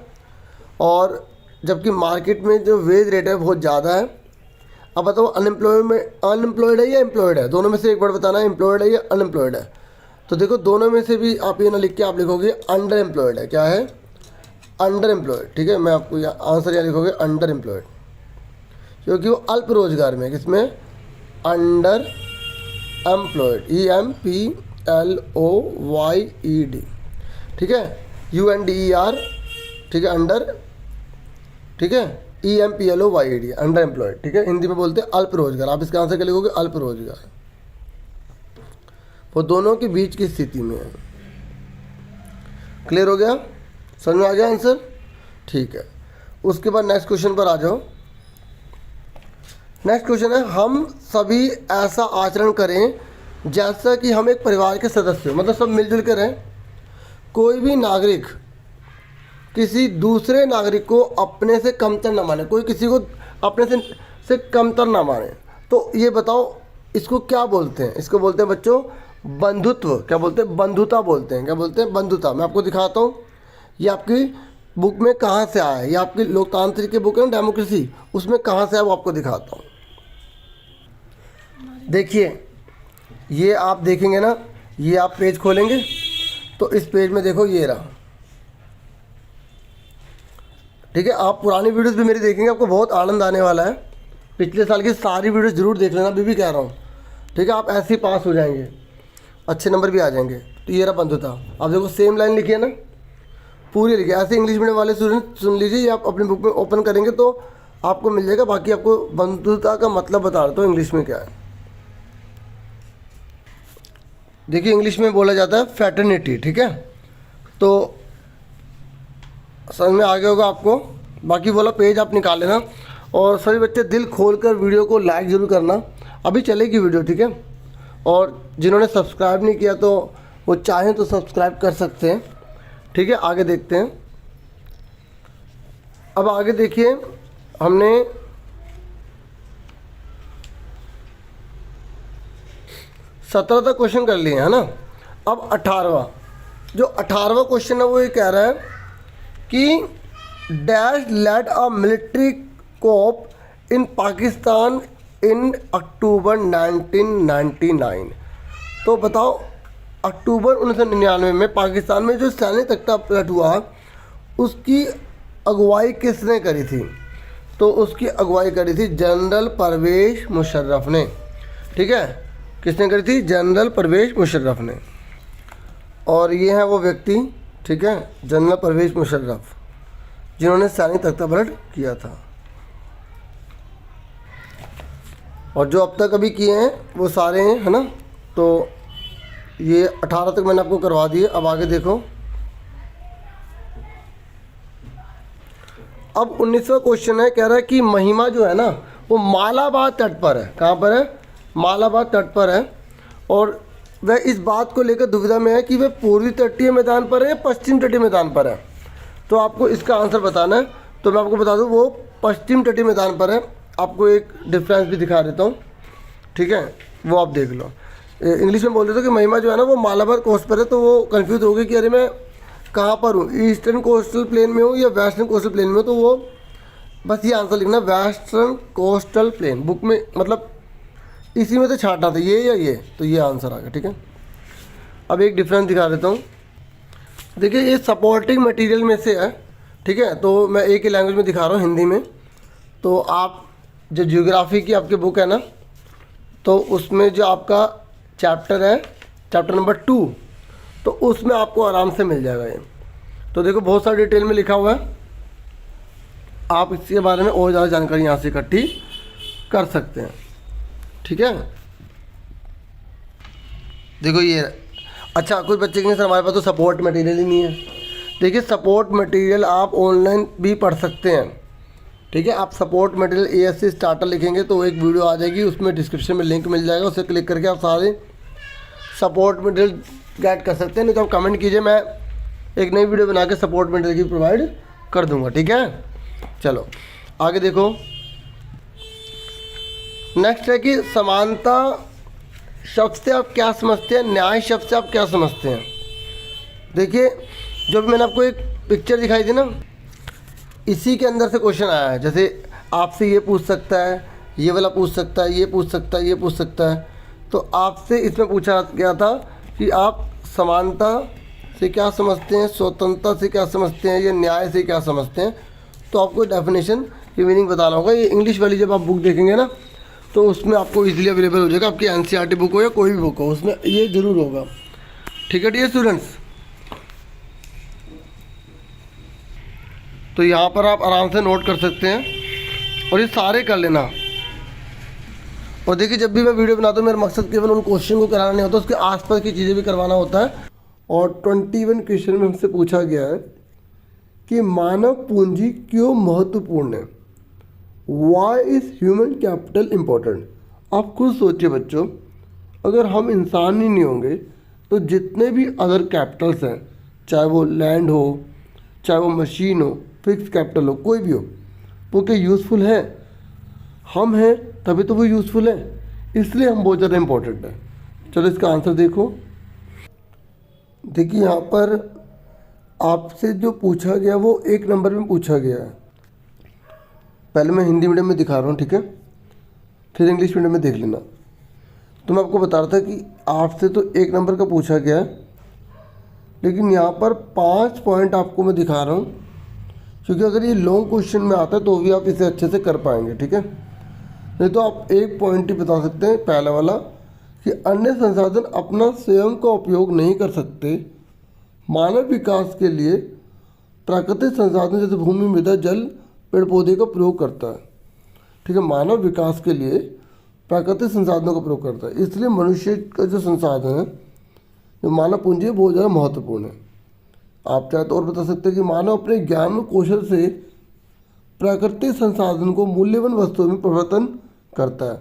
और जबकि मार्केट में जो वेज रेट है बहुत ज़्यादा है। अब बताओ, अनएम्प्लॉयड है या एम्प्लॉयड है? दोनों में से एक बार बताना है, एम्प्लॉयड है या अनएम्प्लॉयड है। तो देखो, दोनों में से भी आप ये ना लिख के आप लिखोगे अंडर एम्प्लॉयड है। क्या है? Under employed. ठीक है, मैं आपको आंसर यहाँ लिखोगे अंडर एम्प्लॉयड, क्योंकि वो अल्प रोजगार में। किसमें? Under employed, EMPLOYED। ठीक है, UNDER। ठीक है, अंडर। ठीक है, EMPLOYED, अंडर एम्प्लॉयड। ठीक है, हिंदी में बोलते हैं अल्प रोजगार। आप इसका आंसर क्या लिखोगे? अल्प रोजगार। वो दोनों के बीच की स्थिति में है। क्लियर हो गया? समझ में आ गया आंसर? ठीक है, उसके बाद नेक्स्ट क्वेश्चन पर आ जाओ। नेक्स्ट क्वेश्चन है, हम सभी ऐसा आचरण करें जैसा कि हम एक परिवार के सदस्य हो, मतलब सब मिलजुल कर रहें। कोई भी नागरिक किसी दूसरे नागरिक को अपने से कमतर ना माने, कोई किसी को अपने से कमतर ना माने। तो ये बताओ, इसको क्या बोलते हैं? इसको बोलते हैं बच्चों बंधुत्व। क्या बोलते हैं? बंधुता बोलते हैं। क्या बोलते हैं? बंधुता। मैं आपको दिखाता हूँ, ये आपकी बुक में कहाँ से आया है। ये आपकी लोकतांत्रिक की बुक है ना, डेमोक्रेसी, उसमें कहाँ से है वो आपको दिखाता हूँ। देखिए, ये आप देखेंगे ना, ये आप पेज खोलेंगे तो इस पेज में देखो, ये रहा ठीक है, आप पुरानी वीडियोस भी मेरी देखेंगे, आपको बहुत आनंद आने वाला है। पिछले साल की सारी वीडियोस ज़रूर देख लेना, अभी भी कह रहा हूँ। ठीक है, आप ऐसे ही पास हो जाएंगे, अच्छे नंबर भी आ जाएंगे। तो ये रहा बंधुता। आप देखो सेम लाइन लिखी है ना, पूरी लिखी है। ऐसे इंग्लिश मीडियम वाले स्टूडेंट सुन लीजिए, ये आप अपनी बुक में ओपन करेंगे तो आपको मिल जाएगा। बाकी आपको बंधुता का मतलब बता देता हूँ इंग्लिश में क्या है। देखिए इंग्लिश में बोला जाता है फ्रैटर्निटी। ठीक है, तो समझ में आ गया होगा आपको। बाकी वाला पेज आप निकाल लेना। और सभी बच्चे दिल खोलकर वीडियो को लाइक ज़रूर करना, अभी चलेगी वीडियो। ठीक है, और जिन्होंने सब्सक्राइब नहीं किया तो वो चाहें तो सब्सक्राइब कर सकते हैं। ठीक है, आगे देखते हैं। अब आगे देखिए, हमने 17 तक क्वेश्चन कर लिए है ना। अब 18वां, जो 18वां क्वेश्चन है वो ये कह रहा है कि डैश लेड अ मिलिट्री कोप इन पाकिस्तान इन अक्टूबर 1999। तो बताओ अक्टूबर 1999 में पाकिस्तान में जो सैनिक तख्ता पलट हुआ उसकी अगुवाई किसने करी थी? तो उसकी अगुवाई करी थी जनरल परवेज़ मुशर्रफ ने। ठीक है, किसने करी थी? जनरल परवेज़ मुशर्रफ ने। और ये है वो व्यक्ति, ठीक है, जनरल परवेज़ मुशर्रफ, जिन्होंने सैनिक तख्ता पलट किया था। और जो अब तक अभी किए हैं वो सारे हैं, है ना। तो ये 18 तक मैंने आपको करवा दिए। अब आगे देखो, अब 19वां क्वेश्चन है, कह रहा है कि महिमा जो है ना वो मालाबार तट पर है। कहाँ पर है? मालाबार तट पर है। और वह इस बात को लेकर दुविधा में है कि वह पूर्वी तटीय मैदान पर है या पश्चिम तटीय मैदान पर है। तो आपको इसका आंसर बताना है। तो मैं आपको बता दूं वो पश्चिम तटीय मैदान पर है। आपको एक डिफरेंस भी दिखा देता हूँ, ठीक है, वो आप देख लो। इंग्लिश में बोल देते कि महिमा जो है ना वो मालाबार कोस्ट पर है, तो वो कंफ्यूज हो गई कि अरे मैं कहाँ पर हूँ, ईस्टर्न कोस्टल प्लेन में हूँ या वेस्टर्न कोस्टल प्लेन में हूँ। तो वो बस ये आंसर लिखना, वेस्टर्न कोस्टल प्लेन। बुक में मतलब इसी में तो छांटना था, ये या ये, तो ये आंसर आ गया। ठीक है, अब एक डिफरेंस दिखा देता हूँ। देखिए ये सपोर्टिंग मटेरियल में से है। ठीक है, तो मैं एक ही लैंग्वेज में दिखा रहा हूँ, हिंदी में। तो आप जो ज्योग्राफी की आपकी बुक है ना, तो उसमें जो आपका चैप्टर है, चैप्टर नंबर 2, तो उसमें आपको आराम से मिल जाएगा ये। तो देखो बहुत सारी डिटेल में लिखा हुआ है, आप इसके बारे में और ज़्यादा जानकारी यहाँ से इकट्ठी कर सकते हैं। ठीक है, देखो ये। अच्छा, कुछ बच्चे कहेंगे सर हमारे पास तो सपोर्ट मटेरियल ही नहीं है। देखिए सपोर्ट मटेरियल आप ऑनलाइन भी पढ़ सकते हैं। ठीक है, आप सपोर्ट मटेरियल ASC स्टार्टर लिखेंगे तो एक वीडियो आ जाएगी, उसमें डिस्क्रिप्शन में लिंक मिल जाएगा, उसे क्लिक करके आप सारे सपोर्ट मटेरियल गेट कर सकते हैं। नहीं तो आप कमेंट कीजिए, मैं एक नई वीडियो बना के सपोर्ट मटेरियल की प्रोवाइड कर दूंगा। ठीक है, चलो आगे देखो। नेक्स्ट है कि समानता शब्द से आप क्या समझते हैं, न्याय शब्द से आप क्या समझते हैं। देखिए जो भी मैंने आपको एक पिक्चर दिखाई थी ना, इसी के अंदर से क्वेश्चन आया है। जैसे आपसे ये पूछ सकता है, ये वाला पूछ सकता है, ये पूछ सकता है, ये पूछ सकता है। तो आपसे इसमें पूछा गया था कि आप समानता से क्या समझते हैं, स्वतंत्रता से क्या समझते हैं, या न्याय से क्या समझते हैं। तो आपको डेफिनेशन की मीनिंग बताना होगा। ये इंग्लिश वाली जब आप बुक देखेंगे ना तो उसमें आपको इजीली अवेलेबल हो जाएगा, आपकी NCERT बुक हो या कोई भी बुक हो, उसमें ये ज़रूर होगा। ठीक है डियर स्टूडेंट्स, तो यहाँ पर आप आराम से नोट कर सकते हैं और ये सारे कर लेना। और देखिए जब भी मैं वीडियो बनाता हूँ मेरा मकसद केवल उन क्वेश्चन को कराना नहीं होता, उसके आसपास की चीज़ें भी करवाना होता है। और 21 क्वेश्चन में हमसे पूछा गया है कि मानव पूंजी क्यों महत्वपूर्ण है, why is human capital important. आप खुद सोचिए बच्चों, अगर हम इंसान ही नहीं होंगे तो जितने भी अदर कैपिटल्स हैं, चाहे वो लैंड हो, चाहे वो मशीन हो, फिक्स कैपिटल हो, कोई भी हो, वो क्या यूज़फुल है? हम हैं तभी तो वो यूज़फुल है, इसलिए हम बहुत ज़्यादा इम्पोर्टेंट है। चलो इसका आंसर देखो। देखिए यहाँ पर आपसे जो पूछा गया वो 1 नंबर में पूछा गया है। पहले मैं हिंदी मीडियम में दिखा रहा हूँ, ठीक है, फिर इंग्लिश मीडियम में देख लेना। तो मैं आपको बता रहा था कि आपसे तो 1 नंबर का पूछा गया है, लेकिन यहाँ पर 5 पॉइंट आपको मैं दिखा रहा हूँ क्योंकि अगर ये लॉन्ग क्वेश्चन में आता है तो भी आप इसे अच्छे से कर पाएंगे, ठीक है। नहीं तो आप एक पॉइंट ही बता सकते हैं, पहला वाला, कि अन्य संसाधन अपना स्वयं का उपयोग नहीं कर सकते। मानव विकास के लिए प्राकृतिक संसाधन जैसे भूमि, मृदा, जल, पेड़ पौधे का प्रयोग करता है, ठीक है। मानव विकास के लिए प्राकृतिक संसाधनों का प्रयोग करता है, इसलिए मनुष्य का जो संसाधन है, जो मानव पूंजी है, बहुत ज़्यादा महत्वपूर्ण है। आप चाहे तो और बता सकते हैं कि मानव अपने ज्ञान और कौशल से प्राकृतिक संसाधन को मूल्यवान वस्तुओं में परिवर्तन करता है।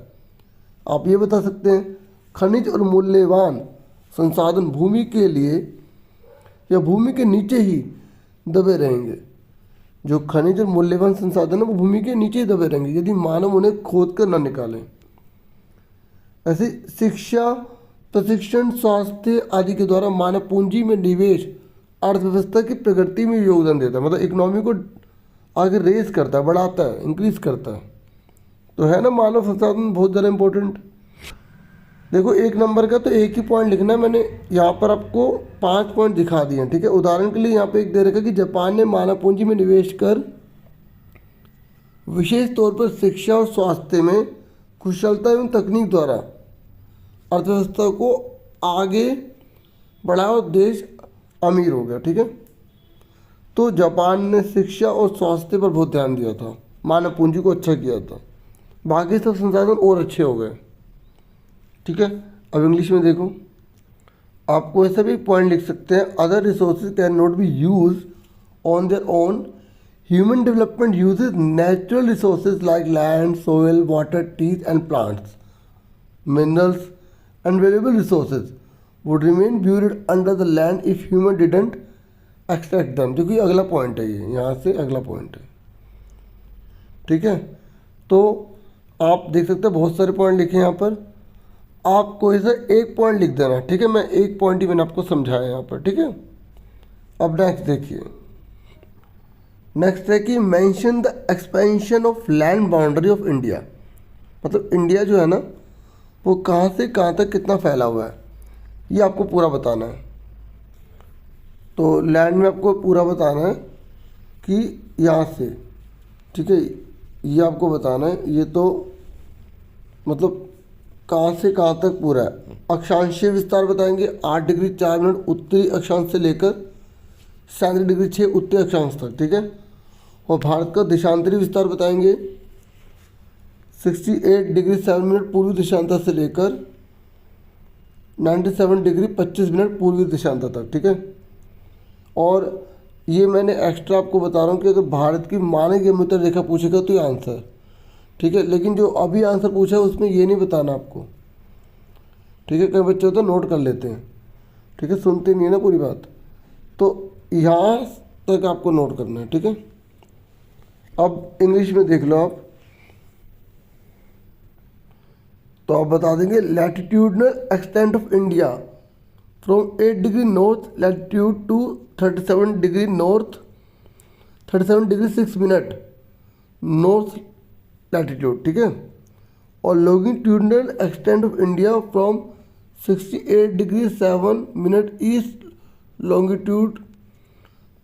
आप ये बता सकते हैं खनिज और मूल्यवान संसाधन भूमि के लिए या भूमि के नीचे ही दबे रहेंगे। जो खनिज और मूल्यवान संसाधन है वो भूमि के नीचे ही दबे रहेंगे यदि मानव उन्हें खोद कर न निकालें। ऐसे शिक्षा, प्रशिक्षण, स्वास्थ्य आदि के द्वारा मानव पूंजी में निवेश अर्थव्यवस्था की प्रगति में योगदान देता है, मतलब इकोनॉमी को आगे रेस करता है, बढ़ाता है, इंक्रीज करता है। तो है ना मानव संसाधन बहुत ज़्यादा इंपॉर्टेंट। देखो एक नंबर का तो एक ही पॉइंट लिखना है, मैंने यहाँ पर आपको 5 पॉइंट दिखा दिए हैं, ठीक है। उदाहरण के लिए यहाँ पे एक दे रखा है कि जापान ने मानव पूंजी में निवेश कर विशेष तौर पर शिक्षा और स्वास्थ्य में कुशलता एवं तकनीक द्वारा अर्थव्यवस्था को आगे बढ़ाया और देश अमीर हो गया, ठीक है। तो जापान ने शिक्षा और स्वास्थ्य पर बहुत ध्यान दिया था, मानव पूंजी को अच्छा किया था, बाकी सब संसाधन और अच्छे हो गए, ठीक है। अब इंग्लिश में देखो, आपको ऐसा भी पॉइंट लिख सकते हैं, other resources can not be use on their own, human development uses natural resources like land, soil, water, trees and plants, minerals and variable resources would remain buried under the land if human didn't extract them. देखो ये अगला point है, ये यहाँ से अगला point है, ठीक है। तो आप देख सकते हैं बहुत सारे पॉइंट लिखे हैं यहाँ पर, आपको इसे एक पॉइंट लिख देना, ठीक है। मैं एक पॉइंट ही मैंने आपको समझाया यहाँ पर, ठीक है। अब नेक्स्ट देखिए, नेक्स्ट है कि mention the expansion of land boundary of India, मतलब इंडिया जो है ना वो कहाँ से कहाँ तक कितना फैला हुआ है, ये आपको पूरा बताना है। तो लैंड में आपको पूरा बताना है कि यहाँ से, ठीक है, ये आपको बताना है। ये तो मतलब कहाँ से कहाँ तक पूरा है। अक्षांशीय विस्तार बताएंगे 8 डिग्री 4 मिनट उत्तरी अक्षांश से लेकर 37 डिग्री 6 उत्तरी अक्षांश तक, ठीक है। और भारत का देशांतरी विस्तार बताएंगे 68 डिग्री 7 मिनट पूर्वी देशांतर से लेकर 97 डिग्री 25 मिनट पूर्वी देशांतर तक, ठीक है। और ये मैंने एक्स्ट्रा आपको बता रहा हूँ कि अगर भारत की मानक यमुना रेखा पूछेगा तो ये आंसर, ठीक है। लेकिन जो अभी आंसर पूछा है उसमें ये नहीं बताना आपको, ठीक है। कई बच्चे होते हैं नोट कर लेते हैं, ठीक है, सुनते नहीं है ना पूरी बात, तो यहाँ तक आपको नोट करना है, ठीक है। अब इंग्लिश में देख लो आप, तो आप बता देंगे latitudinal extent of India from 8 degree north latitude to 37 degree north 37 degree 6 minute north latitude, ठीक है। और longitudinal extent of India from 68 degree 7 minute east longitude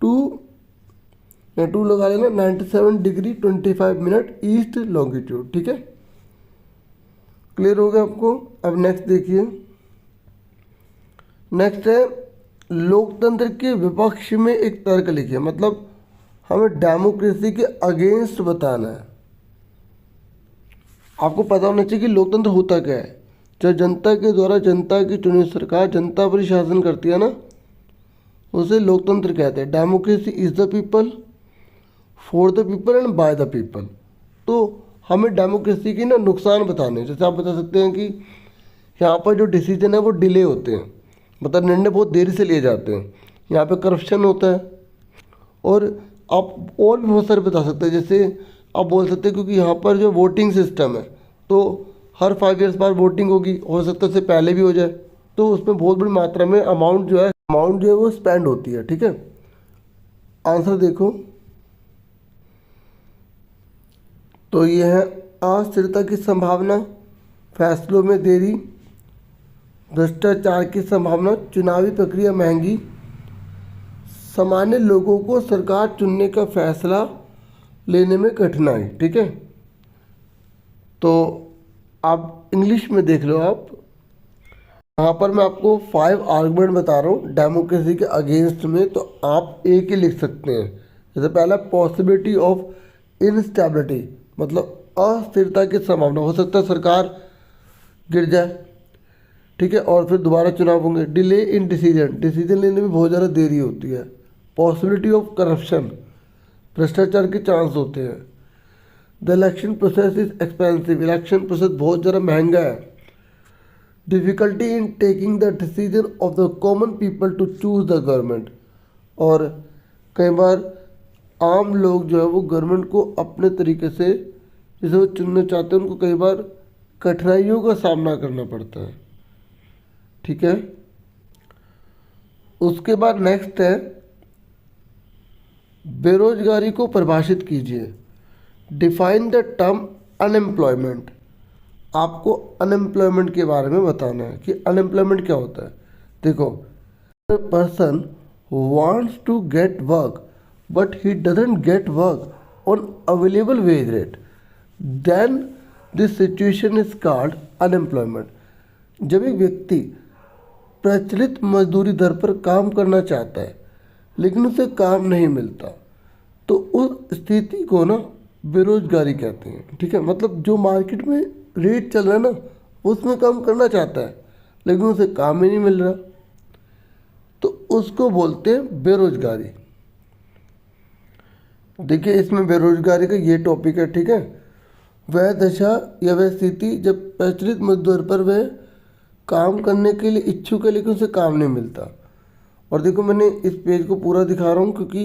to लगा लेना 97 डिग्री 25 मिनट ईस्ट लॉन्गिट्यूड, ठीक है। क्लियर हो गया आपको। अब नेक्स्ट देखिए, नेक्स्ट है लोकतंत्र के विपक्ष में एक तर्क लिखिए, मतलब हमें डेमोक्रेसी के अगेंस्ट बताना है। आपको पता होना चाहिए कि लोकतंत्र होता क्या है। जब जनता के द्वारा जनता की चुनी सरकार जनता पर शासन करती है ना, उसे लोकतंत्र कहते हैं। Democracy is the people, for the people and by the people. तो हमें डेमोक्रेसी के ना नुकसान बताने, जैसे आप बता सकते हैं कि यहाँ पर जो डिसीजन है वो डिले होते हैं, मतलब निर्णय बहुत देरी से लिए जाते हैं, यहाँ पे करप्शन होता है। और आप और भी बहुत सारे बता सकते हैं, जैसे आप बोल सकते हैं क्योंकि यहाँ पर जो वोटिंग सिस्टम है तो हर 5 ईयर्स बाद वोटिंग होगी, हो सकता है इससे पहले भी हो जाए, तो उसमें बहुत बड़ी मात्रा में अमाउंट जो है वो स्पेंड होती है, ठीक है। आंसर देखो, तो ये है अस्थिरता की संभावना, फैसलों में देरी, भ्रष्टाचार की संभावना, चुनावी प्रक्रिया महंगी, सामान्य लोगों को सरकार चुनने का फैसला लेने में कठिनाई। ठीक है, तो आप इंग्लिश में देख लो। आप यहाँ पर मैं आपको 5 आर्गुमेंट बता रहा हूँ डेमोक्रेसी के अगेंस्ट में, तो आप एक ही लिख सकते हैं। जैसे पहला, पॉसिबिलिटी ऑफ इनस्टेबिलिटी, मतलब अस्थिरता की संभावना, हो सकता है सरकार गिर जाए। ठीक है, और फिर दोबारा चुनाव होंगे। डिले इन डिसीजन, डिसीजन लेने में बहुत ज़्यादा देरी होती है। पॉसिबिलिटी ऑफ करप्शन, भ्रष्टाचार के चांस होते हैं। The election process is expensive, election process बहुत ज़्यादा महंगा है। Difficulty in taking the decision of the common people to choose the government, और कई बार आम लोग जो है वो गवर्नमेंट को अपने तरीके से जिसे वो चुनना चाहते हैं उनको कई बार कठिनाइयों का सामना करना पड़ता है। ठीक है, उसके बाद नेक्स्ट है बेरोजगारी को परिभाषित कीजिए। डिफाइन द टर्म अनएम्प्लॉयमेंट, आपको अनएम्प्लॉयमेंट के बारे में बताना है कि अनएम्प्लॉयमेंट क्या होता है। देखो, person wants to get work but he doesn't get work on available wage rate, then this situation is called unemployment. जब एक व्यक्ति प्रचलित मजदूरी दर पर काम करना चाहता है लेकिन उसे काम नहीं मिलता, तो उस स्थिति को ना बेरोजगारी कहते हैं। ठीक है, मतलब जो मार्केट में रेट चल रहा है ना उसमें काम करना चाहता है लेकिन उसे काम ही नहीं मिल रहा, तो उसको बोलते हैं बेरोजगारी। देखिए, इसमें बेरोजगारी का ये टॉपिक है। ठीक है, वह दशा या वह स्थिति जब प्रचलित मजदूर पर वह काम करने के लिए इच्छुक है लेकिन उसे काम नहीं मिलता। और देखो, मैंने इस पेज को पूरा दिखा रहा हूँ क्योंकि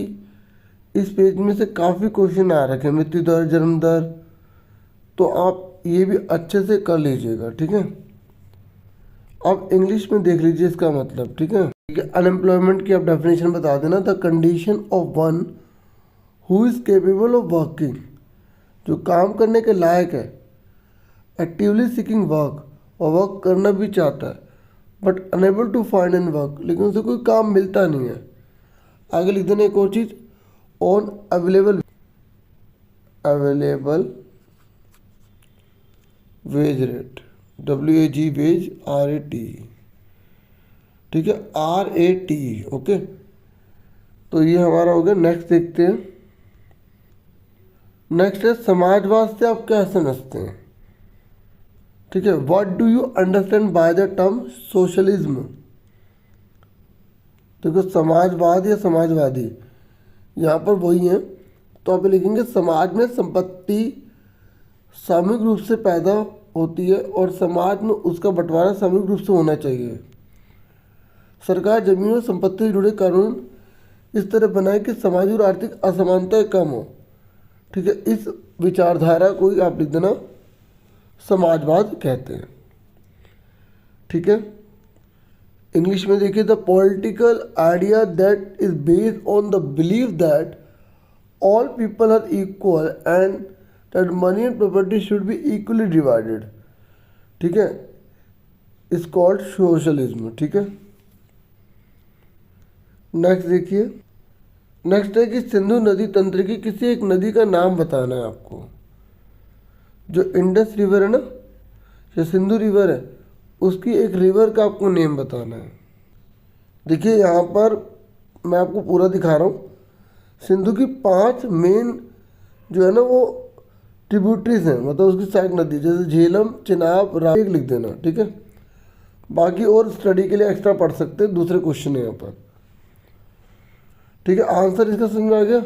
इस पेज में से काफ़ी क्वेश्चन आ रखे हैं, मृत्यु दर, जन्म दर, तो आप ये भी अच्छे से कर लीजिएगा। ठीक है, अब इंग्लिश में देख लीजिए इसका मतलब। ठीक है, अनएम्प्लॉयमेंट की आप डेफिनेशन बता देना। The condition of one who is capable of working, जो काम करने के लायक है, एक्टिवली सीकिंग वर्क, और वर्क करना भी चाहता है, but unable to find an work, लेकिन उसे कोई काम मिलता नहीं है। आगे लिख देना एक और चीज़, on available wage rate, WAG wage, RAT। ठीक है, RAT। ओके, तो ये हमारा हो गया। नेक्स्ट देखते हैं। नेक्स्ट है समाजवाद से आप क्या समझते हैं। ठीक है, what do you understand by the term socialism. देखो, समाजवाद या समाजवादी यहाँ पर वही है, तो आप लिखेंगे समाज में संपत्ति सामूहिक रूप से पैदा होती है और समाज में उसका बंटवारा सामूहिक रूप से होना चाहिए। सरकार जमीन और संपत्ति से जुड़े कानून इस तरह बनाए कि सामाजिक और आर्थिक असमानताएं कम हो। ठीक है, इस विचारधारा को ही आप लिख देना समाजवाद कहते हैं। ठीक है, इंग्लिश में देखिए, the political idea that is based on the believe that all people are equal and that money and property should be equally divided. ठीक है, इज कॉल्ड सोशलिज्म। ठीक है, नेक्स्ट देखिए। नेक्स्ट है कि सिंधु नदी तंत्र की किसी एक नदी का नाम बताना है आपको। जो इंडस रिवर है ना, जो सिंधु रिवर है, उसकी एक रिवर का आपको नेम बताना है। देखिए, यहाँ पर मैं आपको पूरा दिखा रहा हूँ। सिंधु की 5 मेन जो है ना वो ट्रिब्यूटरीज हैं, मतलब उसकी सहायक नदी, जैसे झेलम, चिनाब, रावी लिख देना। ठीक है, बाकी और स्टडी के लिए एक्स्ट्रा पढ़ सकते हैं, दूसरे क्वेश्चन है यहाँ पर। ठीक है, आंसर इसका समझ में आ गया।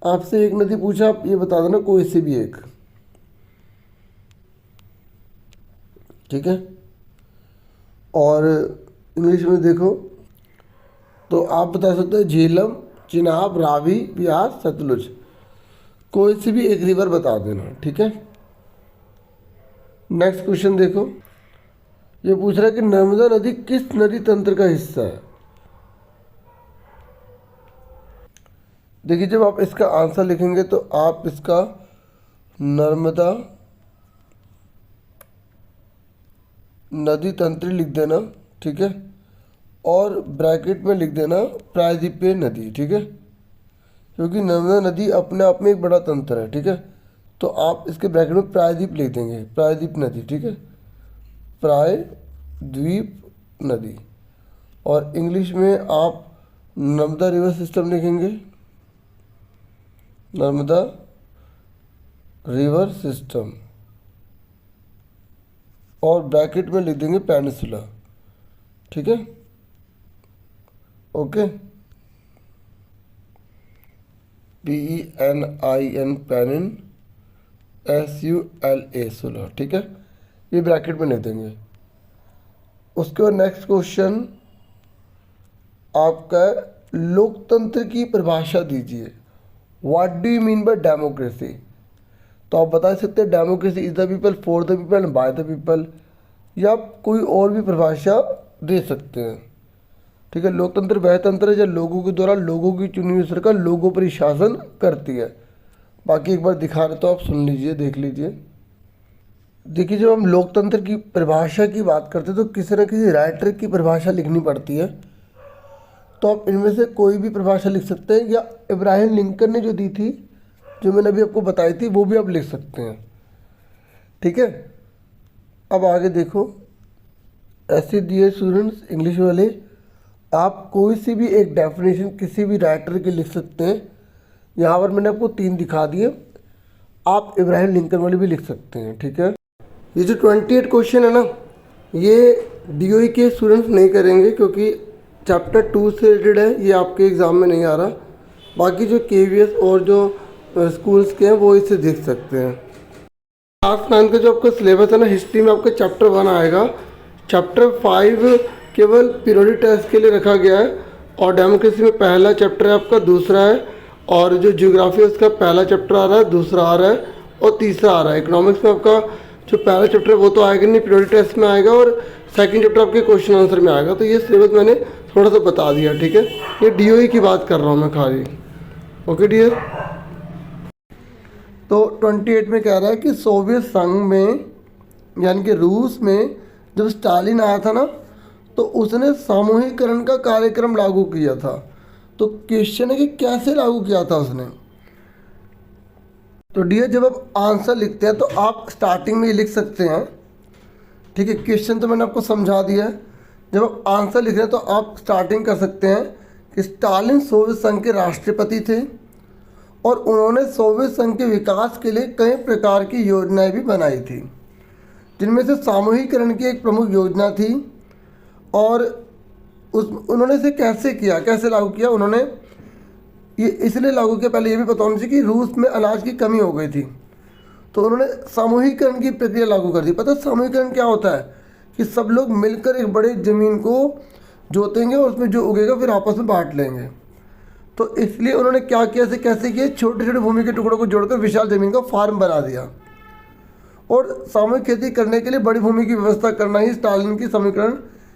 आपसे एक नदी पूछा, आप ये बता देना कोई सी भी एक। ठीक है, और इंग्लिश में देखो तो आप बता सकते हो झेलम, चिनाब, रावी, ब्यास, सतलुज, कोई सी भी एक रिवर बता देना। ठीक है, नेक्स्ट क्वेश्चन देखो। ये पूछ रहा है कि नर्मदा नदी किस नदी तंत्र का हिस्सा है। देखिए, जब आप इसका आंसर लिखेंगे तो आप इसका नर्मदा नदी तंत्र लिख देना। ठीक है, और ब्रैकेट में लिख देना प्रायद्वीपीय नदी, ठीक है, क्योंकि नर्मदा नदी अपने आप में एक बड़ा तंत्र है, ठीक है। तो आप इसके ब्रैकेट में प्रायद्वीप लिख देंगे, प्रायद्वीप नदी, ठीक है, प्रायद्वीप नदी। और इंग्लिश में आप नर्मदा रिवर सिस्टम लिखेंगे, नर्मदा रिवर सिस्टम, और ब्रैकेट में लिख देंगे पेनिसुला, ठीक है, ओके। PENIN पेनिन, SULA सुला, ठीक है, ये ब्रैकेट में लिख देंगे। उसके बाद नेक्स्ट क्वेश्चन आपका लोकतंत्र की परिभाषा दीजिए। What do you mean by democracy? तो आप बता सकते हैं democracy is the people, for the people and by the people, या आप कोई और भी परिभाषा दे सकते हैं, ठीक है। लोकतंत्र वह तंत्र है जब लोगों के द्वारा लोगों की चुनी हुई सरकार लोगों पर ही शासन करती है। बाकी एक बार दिखा रहे तो आप सुन लीजिए, देख लीजिए। देखिए, जब हम लोकतंत्र की परिभाषा की बात करते हैं तो किसी न किसी राइटर की परिभाषा लिखनी पड़ती है। तो आप इनमें से कोई भी परिभाषा लिख सकते हैं, या इब्राहिम लिंकन ने जो दी थी, जो मैंने अभी आपको बताई थी, वो भी आप लिख सकते हैं, ठीक है। अब आगे देखो, ऐसे दिए स्टूडेंट्स इंग्लिश वाले, आप कोई सी भी एक डेफिनेशन किसी भी राइटर की लिख सकते हैं। यहाँ पर मैंने आपको 3 दिखा दिए, आप इब्राहिम लिंकन वाले भी लिख सकते हैं, ठीक है। ये जो 28 क्वेश्चन है ना, ये DOE के स्टूडेंट्स नहीं करेंगे क्योंकि चैप्टर 2 से रिलेटेड है, ये आपके एग्ज़ाम में नहीं आ रहा। बाकी जो KVS और जो स्कूल्स के हैं वो इसे देख सकते हैं। क्लास 9 का जो आपका सिलेबस है ना, हिस्ट्री में आपका चैप्टर 1 आएगा, चैप्टर 5 केवल पीरियोडिक टेस्ट के लिए रखा गया है, और डेमोक्रेसी में पहला चैप्टर है आपका, दूसरा है, और जो ज्योग्राफी है उसका पहला चैप्टर आ रहा है, दूसरा आ रहा है, और तीसरा आ रहा है। इकोनॉमिक्स में आपका जो पहला चैप्टर है वो तो आएगा नहीं, पीरियोडिक टेस्ट में आएगा, और सेकंड चैप्टर आपके क्वेश्चन आंसर में आएगा। तो ये सिलेबस मैंने थोड़ा सा बता दिया, ठीक है। ये DOE की बात कर रहा हूँ मैं खाली, ओके डियर। तो 28 में कह रहा है कि सोवियत संघ में, यानी कि रूस में जब स्टालिन आया था ना, तो उसने सामूहिकरण का कार्यक्रम लागू किया था। तो क्वेश्चन है कि कैसे लागू किया था उसने। तो डियर, जब आप आंसर लिखते हैं तो आप स्टार्टिंग में ही लिख सकते हैं, ठीक है। क्वेश्चन तो मैंने आपको समझा दिया है। जब आप आंसर लिख रहे हैं तो आप स्टार्टिंग कर सकते हैं कि स्टालिन सोवियत संघ के राष्ट्रपति थे, और उन्होंने सोवियत संघ के विकास के लिए कई प्रकार की योजनाएं भी बनाई थी, जिनमें से सामूहिकरण की एक प्रमुख योजना थी। और उन्होंने इसे कैसे किया, कैसे लागू किया उन्होंने, ये इसलिए लागू किया, पहले ये भी पता होना चाहिए कि रूस में अनाज की कमी हो गई थी, तो उन्होंने सामूहिकरण की प्रक्रिया लागू कर दी। पता है सामूहिकरण क्या होता है? कि सब लोग मिलकर एक बड़े ज़मीन को जोतेंगे और उसमें जो उगेगा फिर आपस में बांट लेंगे। तो इसलिए उन्होंने क्या किया, कैसे किया, छोटे छोटे भूमि के टुकड़ों को जोड़कर विशाल ज़मीन का फार्म बना दिया। और सामूहिक खेती करने के लिए बड़ी भूमि की व्यवस्था करना ही स्टालिन की समीकरण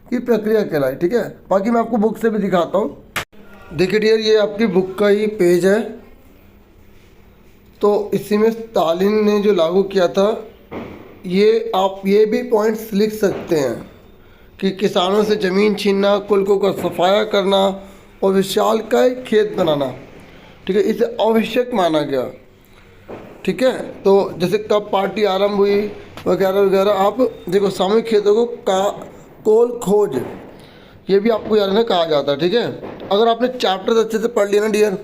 की प्रक्रिया कहलाई, ठीक है। बाकी मैं आपको बुक से भी दिखाता हूँ। देखिए डियर, ये आपकी बुक का ही पेज है। तो इसी में स्टालिन ने जो लागू किया था, ये आप ये भी पॉइंट्स लिख सकते हैं कि किसानों से ज़मीन छीनना, कुलकों का सफाया करना और विशालकाय खेत बनाना, ठीक है, इसे आवश्यक माना गया, ठीक है। तो जैसे कब पार्टी आरंभ हुई वगैरह वगैरह, आप देखो सामूहिक खेतों को कोल खोज, ये भी आपको याद रखना कहा जाता है, ठीक है। अगर आपने चैप्टर अच्छे से पढ़ लिया ना डियर,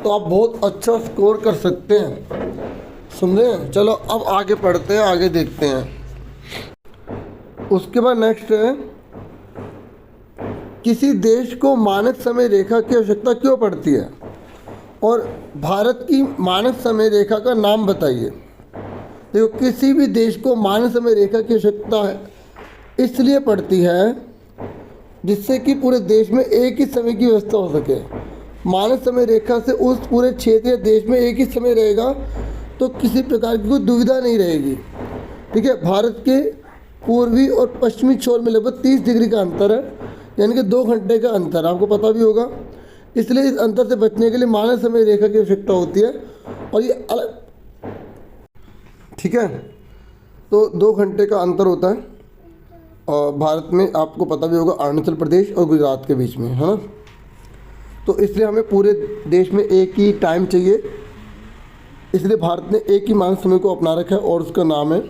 तो आप बहुत अच्छा स्कोर कर सकते हैं, सुन रहे हैं। चलो अब आगे पढ़ते हैं, आगे देखते हैं। उसके बाद नेक्स्ट है, किसी देश को मानक समय रेखा की आवश्यकता क्यों पड़ती है, और भारत की मानक समय रेखा का नाम बताइए। देखो, किसी भी देश को मानक समय रेखा की आवश्यकता है इसलिए पड़ती है जिससे कि पूरे देश में एक ही समय की व्यवस्था हो सके। मानक समय रेखा से उस पूरे क्षेत्र या देश में एक ही समय रहेगा तो किसी प्रकार की कोई दुविधा नहीं रहेगी, ठीक है। भारत के पूर्वी और पश्चिमी छोर में लगभग 30 डिग्री का अंतर है, यानी कि 2 घंटे का अंतर, आपको पता भी होगा। इसलिए इस अंतर से बचने के लिए मानक समय रेखा की आवश्यकता होती है, और ये अलग, ठीक है। तो 2 घंटे का अंतर होता है, और भारत में आपको पता भी होगा अरुणाचल प्रदेश और गुजरात के बीच में, है ना। तो इसलिए हमें पूरे देश में एक ही टाइम चाहिए, इसलिए भारत ने एक ही मानक समय को अपना रखा है और उसका नाम है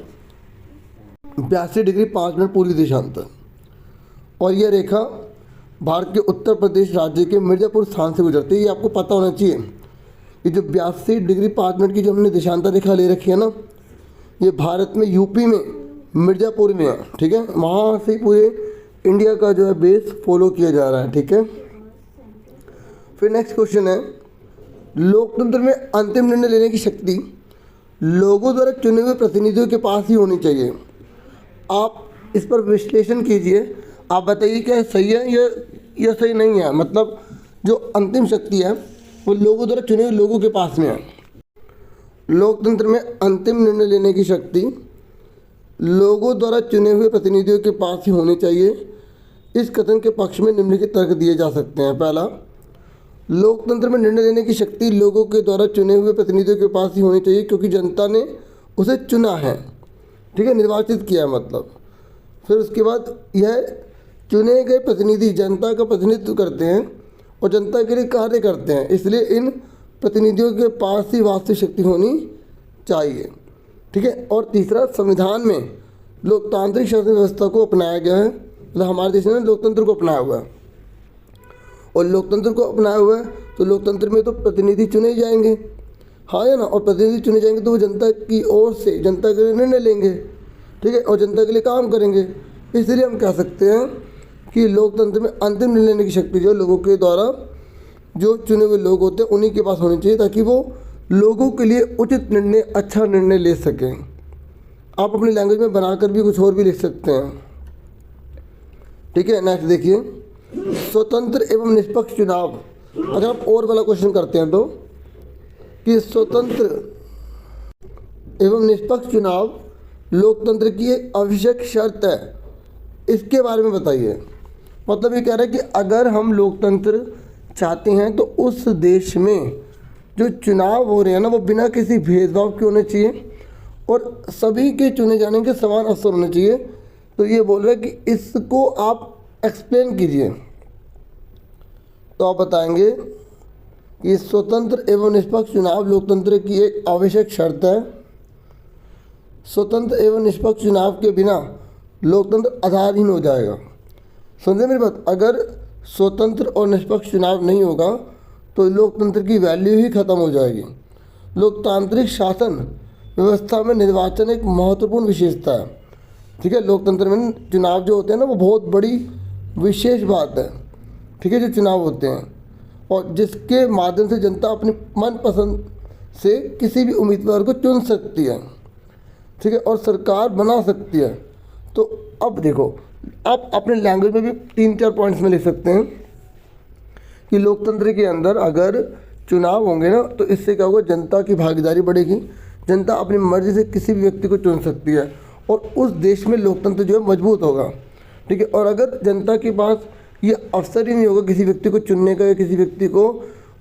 82 डिग्री 5 मिनट पूर्वी देशांतर। और यह रेखा भारत के उत्तर प्रदेश राज्य के मिर्ज़ापुर स्थान से गुजरती है। ये आपको पता होना चाहिए। ये जो 82 डिग्री 5 मिनट की जो हमने देशांतर रेखा ले रखी है ना, ये भारत में यूपी में मिर्ज़ापुर में है, ठीक है। वहाँ से पूरे इंडिया का जो है बेस फॉलो किया जा रहा है, ठीक है। फिर नेक्स्ट क्वेश्चन है, लोकतंत्र में अंतिम निर्णय लेने की शक्ति लोगों द्वारा चुने हुए प्रतिनिधियों के पास ही होनी चाहिए। आप इस पर विश्लेषण कीजिए, आप बताइए क्या सही है या सही नहीं है। मतलब जो अंतिम शक्ति है वो लोगों द्वारा चुने हुए लोगों के पास में है। लोकतंत्र में अंतिम निर्णय लेने की शक्ति लोगों द्वारा चुने हुए प्रतिनिधियों के पास ही होनी चाहिए। इस कथन के पक्ष में निम्नलिखित तर्क दिए जा सकते हैं। पहला, लोकतंत्र में निर्णय लेने की शक्ति लोगों के द्वारा चुने हुए प्रतिनिधियों के पास ही होनी चाहिए क्योंकि जनता ने उसे चुना है, ठीक है, निर्वाचित किया है मतलब। फिर उसके बाद यह चुने गए प्रतिनिधि जनता का प्रतिनिधित्व करते हैं और जनता के लिए कार्य करते हैं, इसलिए इन प्रतिनिधियों के पास ही वास्तविक शक्ति होनी चाहिए, ठीक है। और तीसरा, संविधान में लोकतांत्रिक शासन व्यवस्था को अपनाया गया है। मतलब हमारे देश ने लोकतंत्र को अपनाया हुआ है और लोकतंत्र को अपनाया हुआ है तो लोकतंत्र में तो प्रतिनिधि चुने जाएंगे, हाँ है ना। और प्रतिनिधि चुने जाएंगे तो वो जनता की ओर से जनता के लिए निर्णय लेंगे, ठीक है, और जनता के लिए काम करेंगे। इसलिए हम कह सकते हैं कि लोकतंत्र में अंतिम निर्णय लेने की शक्ति जो लोगों के द्वारा जो चुने हुए लोग होते हैं उन्हीं के पास होनी चाहिए ताकि वो लोगों के लिए उचित निर्णय, अच्छा निर्णय ले सकें। आप अपनी लैंग्वेज में बनाकर भी कुछ और भी लिख सकते हैं, ठीक है। नेक्स्ट देखिए, स्वतंत्र एवं निष्पक्ष चुनाव। अगर आप और वाला क्वेश्चन करते हैं तो कि स्वतंत्र एवं निष्पक्ष चुनाव लोकतंत्र की एक आवश्यक शर्त है, इसके बारे में बताइए। मतलब ये कह रहा है कि अगर हम लोकतंत्र चाहते हैं तो उस देश में जो चुनाव हो रहे हैं ना वो बिना किसी भेदभाव के होने चाहिए और सभी के चुने जाने के समान अवसर होने चाहिए। तो ये बोल रहे हैं कि इसको आप एक्सप्लेन कीजिए। तो आप बताएंगे कि स्वतंत्र एवं निष्पक्ष चुनाव लोकतंत्र की एक आवश्यक शर्त है। स्वतंत्र एवं निष्पक्ष चुनाव के बिना लोकतंत्र आधारहीन हो जाएगा। समझे मेरी बात। अगर स्वतंत्र और निष्पक्ष चुनाव नहीं होगा तो लोकतंत्र की वैल्यू ही खत्म हो जाएगी। लोकतांत्रिक शासन व्यवस्था में निर्वाचन एक महत्वपूर्ण विशेषता है, ठीक है। लोकतंत्र में चुनाव जो होते हैं ना वो बहुत बड़ी विशेष बात है, ठीक है, जो चुनाव होते हैं और जिसके माध्यम से जनता अपनी मनपसंद से किसी भी उम्मीदवार को चुन सकती है, ठीक है, और सरकार बना सकती है। तो अब देखो, आप अपने लैंग्वेज में भी 3-4 पॉइंट्स में लिख सकते हैं कि लोकतंत्र के अंदर अगर चुनाव होंगे ना तो इससे क्या होगा, जनता की भागीदारी बढ़ेगी, जनता अपनी मर्जी से किसी भी व्यक्ति को चुन सकती है और उस देश में लोकतंत्र जो है मजबूत होगा, ठीक है। और अगर जनता के पास ये अवसर ही नहीं होगा किसी व्यक्ति को चुनने का या किसी व्यक्ति को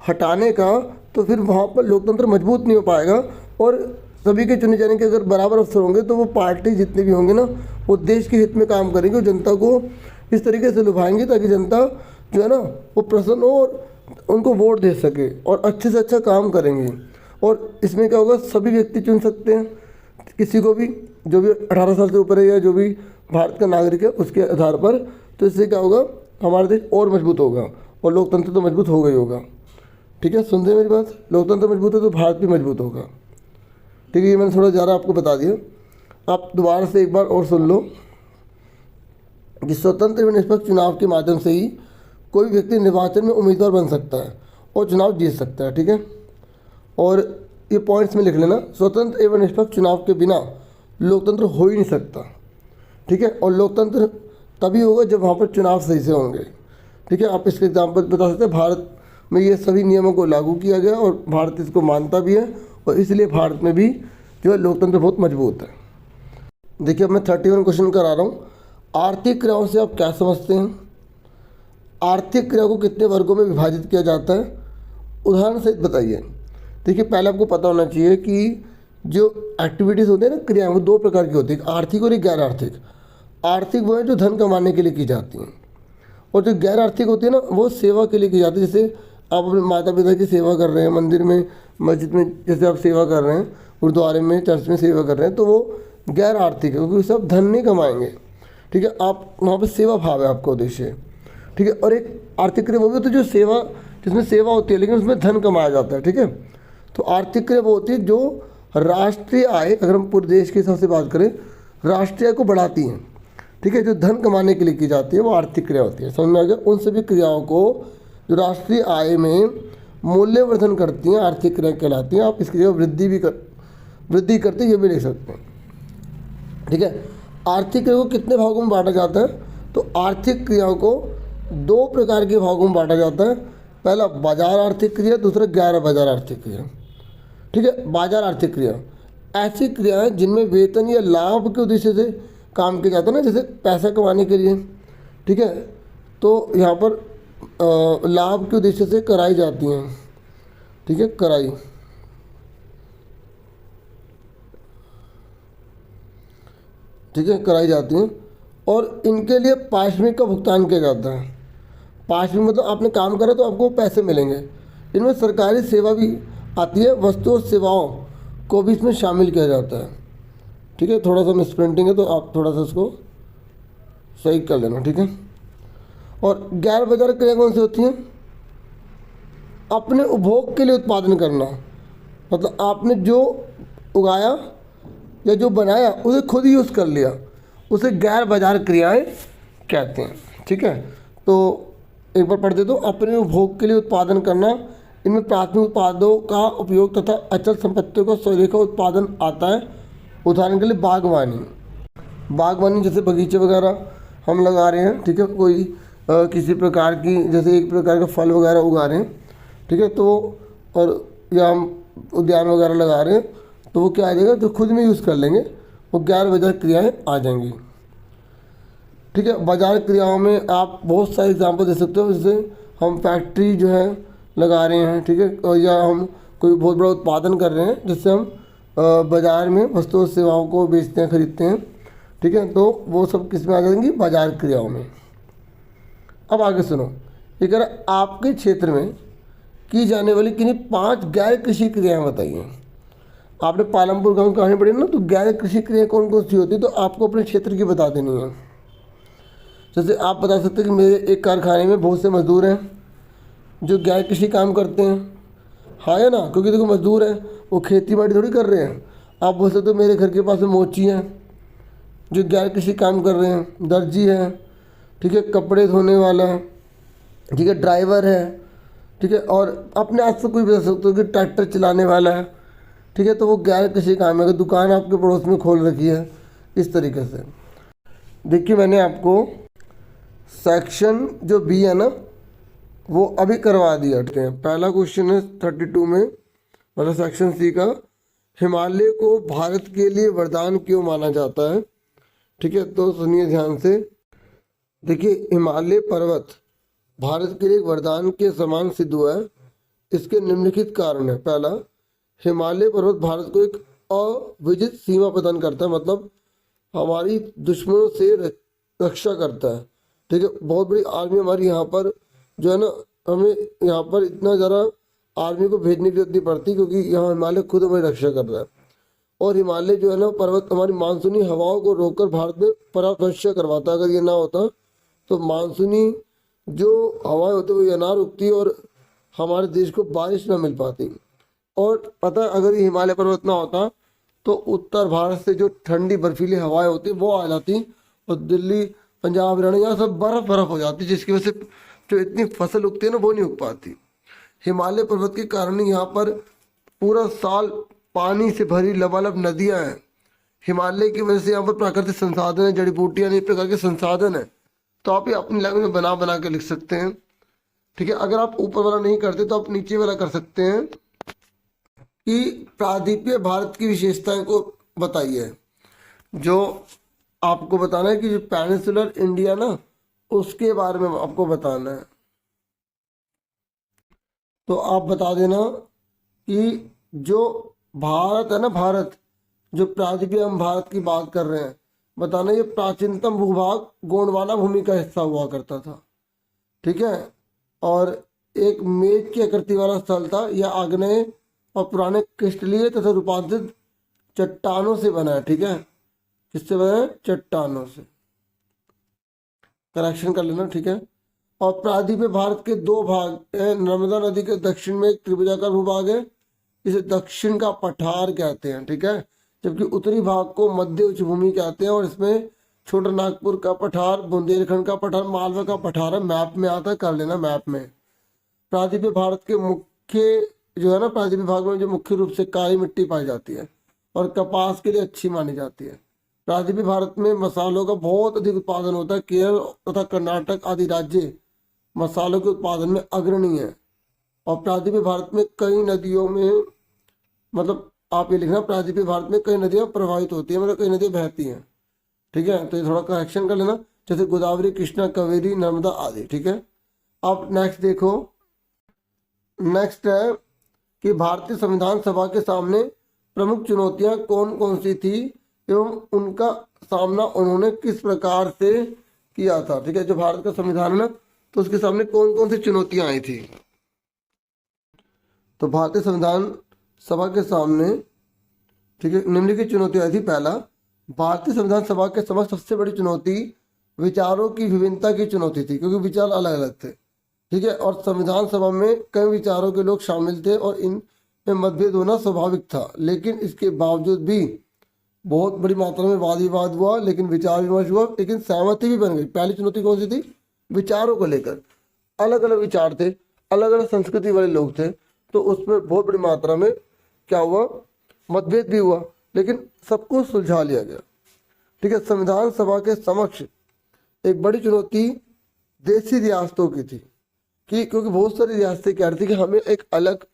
हटाने का, तो फिर वहाँ पर लोकतंत्र मजबूत नहीं हो पाएगा। और सभी के चुने जाने के अगर बराबर अवसर होंगे तो वो पार्टी जितने भी होंगे ना वो देश के हित में काम करेंगे और जनता को इस तरीके से लुभाएंगे ताकि जनता जो है ना वो प्रसन्न हो और उनको वोट दे सके और अच्छे से अच्छा काम करेंगे। और इसमें क्या होगा, सभी व्यक्ति चुन सकते हैं किसी को भी, जो भी 18 साल से ऊपर है या जो भी भारत का नागरिक है उसके आधार पर। तो इससे क्या होगा, हमारा देश और मजबूत होगा और लोकतंत्र तो मजबूत होगा ही होगा, ठीक है। सुनते मेरी बात, लोकतंत्र मजबूत है तो भारत भी मजबूत होगा, ठीक है। ये मैंने थोड़ा ज़्यादा आपको बता दिया, आप दोबारा से एक बार और सुन लो कि स्वतंत्र एवं निष्पक्ष चुनाव के माध्यम से ही कोई व्यक्ति निर्वाचन में उम्मीदवार बन सकता है और चुनाव जीत सकता है, ठीक है। और ये पॉइंट्स में लिख लेना, स्वतंत्र एवं निष्पक्ष चुनाव के बिना लोकतंत्र हो ही नहीं सकता, ठीक है। और लोकतंत्र तभी होगा जब वहाँ पर चुनाव सही से होंगे, ठीक है। आप इसके एग्जाम्पल बता सकते हैं, भारत में ये सभी नियमों को लागू किया गया और भारत इसको मानता भी है और इसलिए भारत में भी जो है लोकतंत्र बहुत मजबूत है। देखिए अब मैं 31 क्वेश्चन करा रहा हूँ। आर्थिक क्रियाओं से आप क्या समझते हैं? आर्थिक क्रिया को कितने वर्गों में विभाजित किया जाता है? उदाहरण सहित बताइए। देखिए पहले आपको पता होना चाहिए कि जो एक्टिविटीज़ होती है ना, क्रियाएं, वो 2 प्रकार की होती है, आर्थिक और एक गैर आर्थिक। आर्थिक वो है जो धन कमाने के लिए की जाती हैं, और जो गैर आर्थिक होती है ना वो सेवा के लिए की जाती है। जैसे आप अपने माता पिता की सेवा कर रहे हैं, मंदिर में मस्जिद में जैसे आप सेवा कर रहे हैं, गुरुद्वारे में चर्च में सेवा कर रहे हैं, तो वो गैर आर्थिक है क्योंकि सब धन नहीं कमाएंगे। ठीक है, आप वहाँ पर सेवा भाव है आपका उद्देश्य। ठीक है, और एक आर्थिक क्रिया वो भी होती है जो सेवा, जिसमें सेवा होती है लेकिन उसमें धन कमाया जाता है। ठीक है, तो आर्थिक क्रिया वो होती है जो राष्ट्रीय आय, अगर हम पूरे देश के हिसाब से बात करें, राष्ट्रीय आय को बढ़ाती हैं। ठीक है, जो धन कमाने के लिए की जाती है वो आर्थिक क्रिया होती है। समझ में आ गया? उन सभी क्रियाओं को जो राष्ट्रीय आय में मूल्यवर्धन करती हैं आर्थिक क्रिया कहलाती हैं। आप इसकी जगह वृद्धि करते ये भी लिख सकते हैं। ठीक है, आर्थिक क्रिया को कितने भागों में बांटा जाता है? तो आर्थिक क्रियाओं को 2 प्रकार के भागों में बांटा जाता है। पहला बाजार आर्थिक क्रिया, दूसरा गैर बाजार आर्थिक क्रिया। ठीक है, बाजार आर्थिक क्रिया ऐसी क्रियाएं जिनमें वेतन या लाभ के उद्देश्य से काम किया जाता है ना, जैसे पैसा कमाने के लिए। ठीक है, तो यहाँ पर लाभ के उद्देश्य से कराई जाती हैं। ठीक है, कराई जाती हैं, और इनके लिए पारिश्रमिक का भुगतान किया जाता है। पारिश्रमिक मतलब आपने काम करा तो आपको पैसे मिलेंगे। इनमें सरकारी सेवा भी आती है, वस्तु और सेवाओं को भी इसमें शामिल किया जाता है। ठीक है, थोड़ा सा मिसप्रिंटिंग है तो आप थोड़ा सा इसको सही कर लेना। ठीक है, और गैर बाजार क्रिया कौन सी होती हैं? अपने उपभोग के लिए उत्पादन करना, मतलब आपने जो उगाया या जो बनाया उसे खुद यूज़ कर लिया, उसे गैर बाजार क्रियाएं कहते हैं। ठीक है, तो एक बार पढ़ दे दो। अपने उपभोग के लिए उत्पादन करना, इनमें प्राथमिक उत्पादों का उपयोग तथा अचल संपत्तियों का स्वरेखा उत्पादन आता है। उदाहरण के लिए बागवानी जैसे बगीचे वगैरह हम लगा रहे हैं। ठीक है, कोई किसी प्रकार की, जैसे एक प्रकार का फल वगैरह उगा रहे हैं। ठीक है, तो और या हम उद्यान वगैरह लगा रहे हैं, तो वो क्या आ जाएगा, जो खुद में यूज़ कर लेंगे वो गैर बाजार क्रियाएँ आ जाएंगी। ठीक है, बाजार क्रियाओं में आप बहुत सारे एग्जाम्पल दे सकते हो, जैसे हम फैक्ट्री जो है लगा रहे हैं। ठीक है, और या हम कोई बहुत बड़ा उत्पादन कर रहे हैं जिससे हम बाज़ार में वस्तु और सेवाओं को बेचते हैं, खरीदते हैं। ठीक है, तो वो सब किस में आ जाएंगी? बाजार क्रियाओं में। अब आगे सुनो, ये कह रहा आपके क्षेत्र में की जाने वाली किन्हीं 5 गैर कृषि क्रियाएँ बताइए। आपने पालमपुर गाँव की कहानी पढ़ी ना, तो गैर कृषि क्रिया कौन कौन सी होती है, तो आपको अपने क्षेत्र की बता देनी है। जैसे आप बता सकते हैं कि मेरे एक कारखाने में बहुत से मजदूर हैं जो गैर कृषि काम करते हैं। हाँ या ना? क्योंकि देखो मजदूर हैं, वो खेती बाड़ी थोड़ी कर रहे हैं। आप बोल सकते हो मेरे घर के पास में मोची हैं जो गैर कृषि काम कर रहे हैं, दर्जी है, ठीक है, कपड़े धोने वाला है, ठीक है, ड्राइवर है। ठीक है, और अपने आप से कोई बता सकते हो कि ट्रैक्टर चलाने वाला है। ठीक है, तो वो गैर कृषि काम है। अगर दुकान आपके पड़ोस में खोल रखी है इस तरीके से। देखिए मैंने आपको सेक्शन जो बी है ना वो अभी करवा दिया। ठीक है, पहला क्वेश्चन है 32 में, मतलब सेक्शन सी का, हिमालय को भारत के लिए वरदान क्यों माना जाता है। ठीक है, तो सुनिए ध्यान से। देखिए हिमालय पर्वत भारत के लिए एक वरदान के समान सिद्ध हुआ है। इसके निम्नलिखित कारण है। पहला, हिमालय पर्वत भारत को एक अविजित सीमा प्रदान करता है, मतलब हमारी दुश्मनों से रक्षा करता है। ठीक है, बहुत बड़ी आर्मी हमारी यहाँ पर जो है ना, हमें यहाँ पर इतना ज़्यादा आर्मी को भेजने की जरूरत नहीं पड़ती क्योंकि यहाँ हिमालय खुद हमारी रक्षा कर रहा है। और हिमालय जो है ना पर्वत हमारी मानसूनी हवाओं को रोककर भारत में परावर्षा करवाता है। अगर ये ना होता तो मानसूनी जो हवाएं होती वो ये ना रुकती और हमारे देश को बारिश ना मिल पाती। और पता है अगर ये हिमालय पर्वत ना होता तो उत्तर भारत से जो ठंडी बर्फीली हवाएं होती वो आ जाती और दिल्ली, पंजाब, हरियाणा यहाँ सब बर्फ हो जाती, जिसकी वजह से जो इतनी फसल उगती है ना वो नहीं उग पाती। हिमालय पर्वत के कारण यहाँ पर पूरा साल पानी से भरी लबालब नदियाँ हैं। हिमालय की वजह से यहाँ पर प्राकृतिक संसाधन है, जड़ी बूटियाँ, अनेक प्रकार के संसाधन हैं। तो आप ये अपनी लैंग्वेज में बना बना के लिख सकते हैं। ठीक है, अगर आप ऊपर वाला नहीं करते तो आप नीचे वाला कर सकते हैं कि प्रायद्वीपीय भारत की विशेषताएं को बताइए। जो आपको बताना है कि जो पेनिनसुलर इंडिया ना उसके बारे में आपको बताना है। तो आप बता देना कि जो भारत है ना, भारत जो प्रायद्वीपीय हम भारत की बात कर रहे हैं, बताना ये प्राचीनतम भूभाग गोंडवाना भूमि का हिस्सा हुआ करता था। ठीक है, और एक मेज की आकृति वाला स्थल था। यह आग्नेय और पुराने क्रिस्टलीय तथा रूपांतरित चट्टानों से बना है। ठीक है, किससे बना है? चट्टानों से। करेक्शन कर लेना। ठीक है, और प्रायद्वीप में भारत के दो भाग है। नर्मदा नदी के दक्षिण में एक त्रिभुजाकार भूभाग है, इसे दक्षिण का पठार कहते हैं। ठीक है, जबकि उत्तरी भाग को मध्य उच्च भूमि कहते हैं, और इसमें छोटा नागपुर का पठार, बुंदेलखंड का पठार, मालवा का पठार है। मैप में आता है, कर लेना मैप में। प्रायद्वीप भारत के मुख्य जो है ना, प्रायद्वीप भाग में जो मुख्य रूप से काली मिट्टी पाई जाती है और कपास के लिए अच्छी मानी जाती है। प्रायद्वीप भारत में मसालों का बहुत अधिक उत्पादन होता है। केरल तथा कर्नाटक आदि राज्य मसालों के उत्पादन में अग्रणी है। और प्रायद्वीप भारत में कई नदियों में, मतलब आप ये लिखना, प्रायद्वीप भारत में कई नदियां प्रभावित होती है, मतलब कई नदियां बहती हैं। ठीक है, तो ये थोड़ा करेक्शन कर लेना, जैसे गोदावरी, कृष्णा, कावेरी, नर्मदा आदि। ठीक है, अब नेक्स्ट देखो। नेक्स्ट है कि भारतीय संविधान सभा के सामने प्रमुख चुनौतियां कौन कौन सी थी एवं उनका सामना उन्होंने किस प्रकार से किया था। ठीक है, जो भारत का संविधान है ना, तो उसके सामने कौन कौन सी चुनौतियां आई थी। तो भारतीय संविधान सभा के सामने, ठीक है, निम्नलिखित चुनौतियां आई थी। पहला, भारतीय संविधान सभा के समक्ष सबसे बड़ी चुनौती विचारों की विभिन्नता की चुनौती थी, क्योंकि विचार अलग अलग थे। ठीक है, और संविधान सभा में कई विचारों के लोग शामिल थे और इनमें मतभेद होना स्वाभाविक था, लेकिन इसके बावजूद भी बहुत बड़ी मात्रा में वाद विवाद हुआ, लेकिन विचार विमर्श हुआ, लेकिन सहमति भी बन गई। पहली चुनौती कौन सी थी? विचारों को लेकर अलग अलग विचार थे, अलग अलग संस्कृति वाले लोग थे, तो उसमें बहुत बड़ी मात्रा में क्या हुआ? मतभेद भी हुआ, लेकिन सबको सुलझा लिया गया। ठीक है, संविधान सभा के समक्ष एक बड़ी चुनौती देशी रियासतों की थी, कि क्योंकि बहुत सारी रियासतें कह रही थी कि हमें एक अलग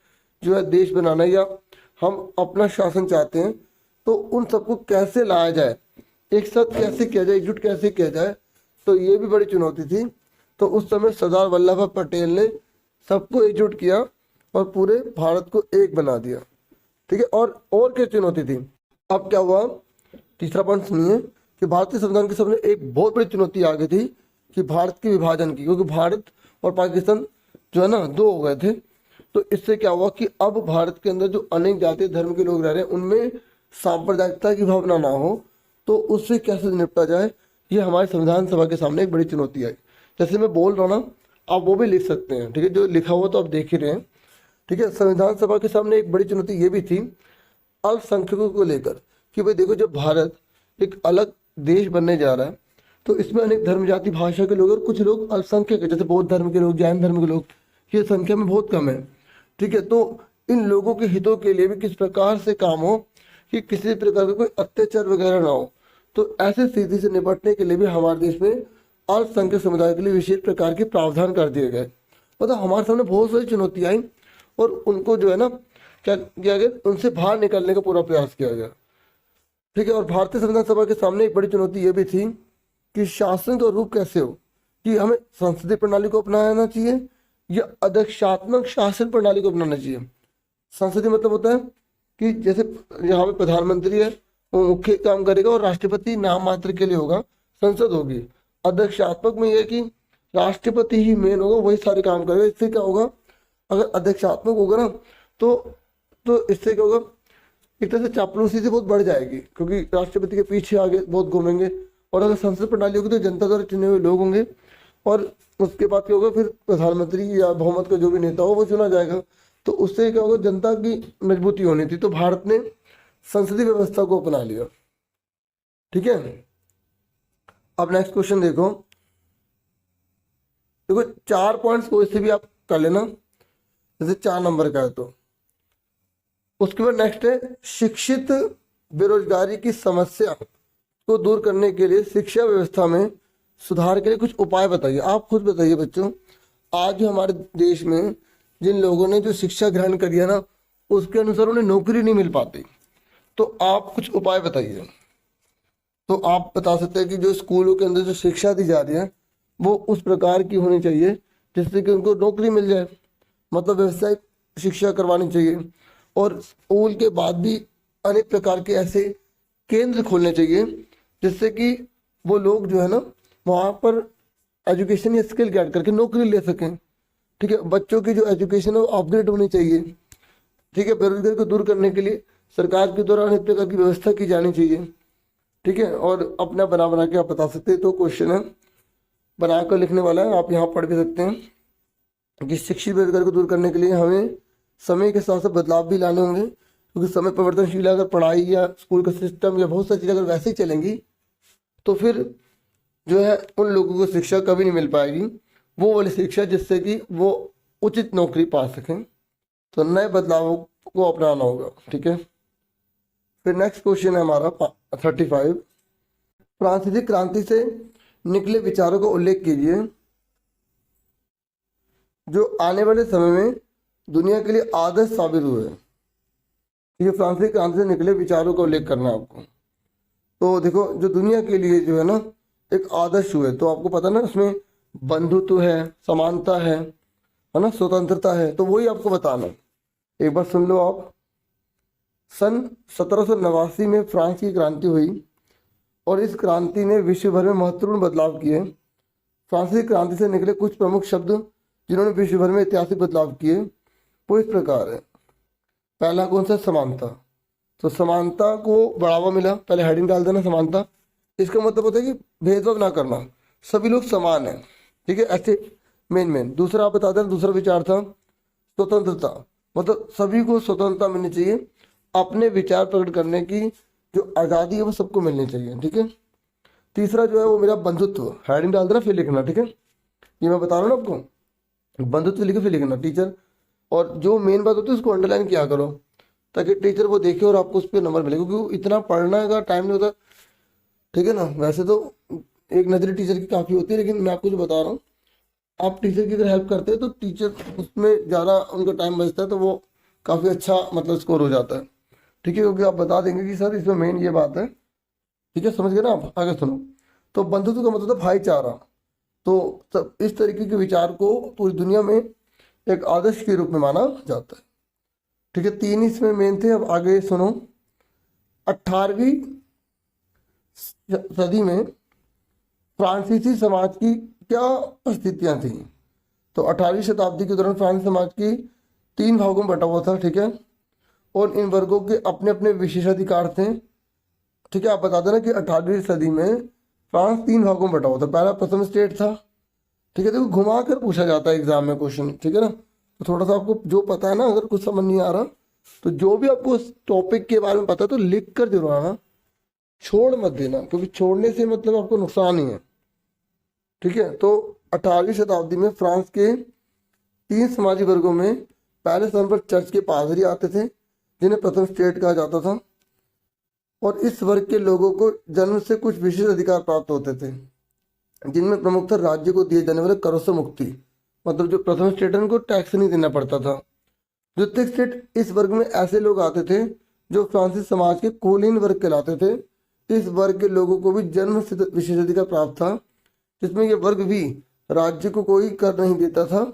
जो है देश बनाना है, या हम अपना शासन चाहते हैं, तो उन सबको कैसे लाया जाए, एक साथ कैसे किया जाए, एकजुट कैसे किया जाए, तो ये भी बड़ी चुनौती थी। तो उस समय सरदार वल्लभ भाई पटेल ने सबको एकजुट किया और पूरे भारत को एक बना दिया। ठीक है, और क्या चुनौती थी? अब क्या हुआ? तीसरा पॉइंट सुनिए कि भारतीय संविधान के सामने एक बहुत बड़ी चुनौती आ गई थी कि भारत के विभाजन की, क्योंकि भारत और पाकिस्तान जो है ना, दो हो गए थे। तो इससे क्या हुआ कि अब भारत के अंदर जो अनेक जाति धर्म के लोग रह रहे हैं, उनमें सांप्रदायिकता की भावना ना हो, तो उससे कैसे निपटा जाए, ये हमारे संविधान सभा के सामने एक बड़ी चुनौती आई। जैसे मैं बोल रहा हूँ ना, आप वो भी लिख सकते हैं। ठीक है, जो लिखा हुआ तो आप देख ही रहे हैं। ठीक है, संविधान सभा के सामने एक बड़ी चुनौती ये भी थी अल्पसंख्यकों को लेकर, कि भाई देखो, जब भारत एक अलग देश बनने जा रहा है, तो इसमें अनेक धर्म, जाति, भाषा के लोग और कुछ लोग अल्पसंख्यक है, जैसे बौद्ध धर्म के लोग, जैन धर्म के लोग, ये संख्या में बहुत कम है। ठीक है, तो इन लोगों के हितों के लिए भी किस प्रकार से काम हो कि किसी प्रकार का कोई अत्याचार वगैरह ना हो, तो ऐसे स्थिति से निपटने के लिए भी हमारे देश में अल्पसंख्यक समुदाय के लिए विशेष प्रकार के प्रावधान कर दिए गए। मतलब हमारे सामने बहुत सारी चुनौतियाँ आई और उनको जो है ना, क्या किया गया, उनसे बाहर निकलने का पूरा प्रयास किया गया। ठीक है, और भारतीय संविधान सभा के सामने एक बड़ी चुनौती ये भी थी कि शासन का रूप कैसे हो, कि हमें संसदीय प्रणाली को अपनाना चाहिए या अध्यक्षात्मक शासन प्रणाली को अपनाना चाहिए। संसदीय मतलब होता है कि जैसे यहाँ पे प्रधानमंत्री है, वो मुख्य काम करेगा और राष्ट्रपति नाम मात्र के लिए होगा, संसद होगी। अध्यक्षात्मक में यह कि राष्ट्रपति ही मेन होगा, वही सारे काम करेगा। इससे क्या होगा, अगर अध्यक्षात्मक होगा ना, तो इससे क्या होगा, एक तरह से चापलूसी से बहुत बढ़ जाएगी, क्योंकि राष्ट्रपति के पीछे आगे बहुत घूमेंगे। और अगर संसद प्रणाली होगी तो जनता द्वारा चुने हुए लोग होंगे, और उसके बाद क्या होगा, फिर प्रधानमंत्री या बहुमत का जो भी नेता हो वो चुना जाएगा। तो उससे क्या होगा, जनता की मजबूती होनी थी। तो भारत ने संसदीय व्यवस्था को अपना लिया। ठीक है, अब नेक्स्ट क्वेश्चन देखो। 4 पॉइंट्स को इससे भी आप कर लेना, जैसे 4 नंबर का है तो। उसके बाद नेक्स्ट है शिक्षित बेरोजगारी की समस्या को दूर करने के लिए शिक्षा व्यवस्था में सुधार के लिए कुछ उपाय बताइए। आप खुद बताइए बच्चों, आज हमारे देश में जिन लोगों ने जो शिक्षा ग्रहण करी है ना, उसके अनुसार उन्हें नौकरी नहीं मिल पाती। तो आप कुछ उपाय बताइए। तो आप बता सकते हैं कि जो स्कूलों के अंदर जो शिक्षा दी जा रही है वो उस प्रकार की होनी चाहिए जिससे कि उनको नौकरी मिल जाए, मतलब व्यवसायिक शिक्षा करवानी चाहिए। और स्कूल के बाद भी अनेक प्रकार के ऐसे केंद्र खोलने चाहिए जिससे कि वो लोग जो है ना वहाँ पर एजुकेशन या स्किल गेट करके नौकरी ले सकें। ठीक है, बच्चों की जो एजुकेशन है वो अपग्रेड होनी चाहिए। ठीक है, बेरोजगारी को दूर करने के लिए सरकार के द्वारा अनेक प्रकार की व्यवस्था की जानी चाहिए। ठीक है, और अपना बना बना के आप बता सकते हैं। तो क्वेश्चन है बनाकर लिखने वाला है, आप यहाँ पढ़ भी सकते हैं कि शिक्षित बेरोजगारी को दूर करने के लिए हमें समय के साथ साथ बदलाव भी लाने होंगे, क्योंकि समय परिवर्तनशील है। अगर पढ़ाई या स्कूल का सिस्टम या बहुत सारी चीज़ें अगर वैसे ही चलेंगी तो फिर जो है उन लोगों को शिक्षा कभी नहीं मिल पाएगी, वो वाली शिक्षा जिससे कि वो उचित नौकरी पा सकें। तो नए बदलावों को अपनाना होगा। ठीक है, फिर नेक्स्ट क्वेश्चन है हमारा 35। फ्रांसीसी क्रांति से निकले विचारों का उल्लेख कीजिए जो आने वाले समय में दुनिया के लिए आदर्श साबित हुए। ठीक है, फ्रांसीसी क्रांति से निकले विचारों का उल्लेख करना है आपको। तो देखो जो दुनिया के लिए जो है ना एक आदर्श हुए, तो आपको पता ना उसमें बंधुत्व है, समानता है ना, स्वतंत्रता है, तो वही आपको बताना। एक बार सुन लो आप। सन 1789 में फ्रांस की क्रांति हुई और इस क्रांति ने विश्व भर में महत्वपूर्ण बदलाव किए। फ्रांसीसी क्रांति से निकले कुछ प्रमुख शब्द जिन्होंने विश्व भर में ऐतिहासिक बदलाव किए वो इस प्रकार है। पहला कौन सा? समानता। तो समानता को बढ़ावा मिला, पहले हेडिंग डाल देना समानता। इसका मतलब होता है कि भेदभाव ना करना, सभी लोग समान हैं। ठीक है, ऐसे मेन दूसरा आप बता देना। दूसरा विचार था स्वतंत्रता, मतलब सभी को स्वतंत्रता मिलनी चाहिए, अपने विचार प्रकट करने की जो आज़ादी है वो सबको मिलनी चाहिए। ठीक है, तीसरा जो है वो मेरा बंधुत्व, हेडिंग डाल देना फिर लिखना। ठीक है, ये मैं बता रहा हूँ ना आपको, बंधुत्व लिखे फिर लिखना टीचर, और जो मेन बात होती है उसको अंडरलाइन किया करो ताकि टीचर वो देखे और आपको उस पर नंबर मिले, क्योंकि इतना पढ़ने का टाइम नहीं होता। ठीक है ना, वैसे तो एक नजरी टीचर की काफ़ी होती है, लेकिन मैं आपको जो बता रहा हूँ आप टीचर की अगर हेल्प करते हैं तो टीचर उसमें ज़्यादा उनका टाइम बचता है, तो वो काफ़ी अच्छा मतलब स्कोर हो जाता है। ठीक है, क्योंकि आप बता देंगे कि सर इसमें मेन ये बात है। ठीक है, समझ गए ना आप? आगे सुनो। तो बंधुत्व का मतलब है भाईचारा। तो सब इस तरीके के विचार को पूरी दुनिया में एक आदर्श के रूप में माना जाता है। ठीक है, 3 इसमें मेन थे। अब आगे सुनो। 18वीं सदी में फ्रांसीसी समाज की क्या परिस्थितियां थी? तो 18वीं शताब्दी के दौरान फ्रांस समाज की 3 भागों में बटा हुआ था। ठीक है, और इन वर्गों के अपने अपने विशेषाधिकार थे। ठीक है, आप बता देना कि 18वीं सदी में फ्रांस 3 भागों में बटा हुआ था। पहला प्रथम स्टेट था। ठीक है, देखो घुमा कर पूछा जाता है एग्जाम में क्वेश्चन। ठीक है ना, तो थोड़ा सा आपको जो पता है ना, अगर कुछ समझ नहीं आ रहा तो जो भी आपको उस टॉपिक के बारे में पता है तो लिख कर जरूर आना, छोड़ मत देना, क्योंकि छोड़ने से मतलब आपको नुकसान ही है। ठीक है, तो 18वीं शताब्दी में फ्रांस के 3 समाजी वर्गों में पहले स्थान पर चर्च के पादरी आते थे जिन्हें प्रथम स्टेट कहा जाता था, और इस वर्ग के लोगों को जन्म से कुछ विशेष अधिकार प्राप्त होते थे जिनमें प्रमुखतः राज्य को दिए जाने वाले करों से मुक्ति, मतलब जो प्रथम स्टेट है उनको टैक्स नहीं देना पड़ता था। द्वितीय स्टेट, इस वर्ग में ऐसे लोग आते थे जो फ्रांसीसी समाज के कुलीन वर्ग कहलाते थे। इस वर्ग के लोगों को भी जन्म से विशेषाधिकार प्राप्त था, जिसमें यह वर्ग भी राज्य को कोई कर नहीं देता था,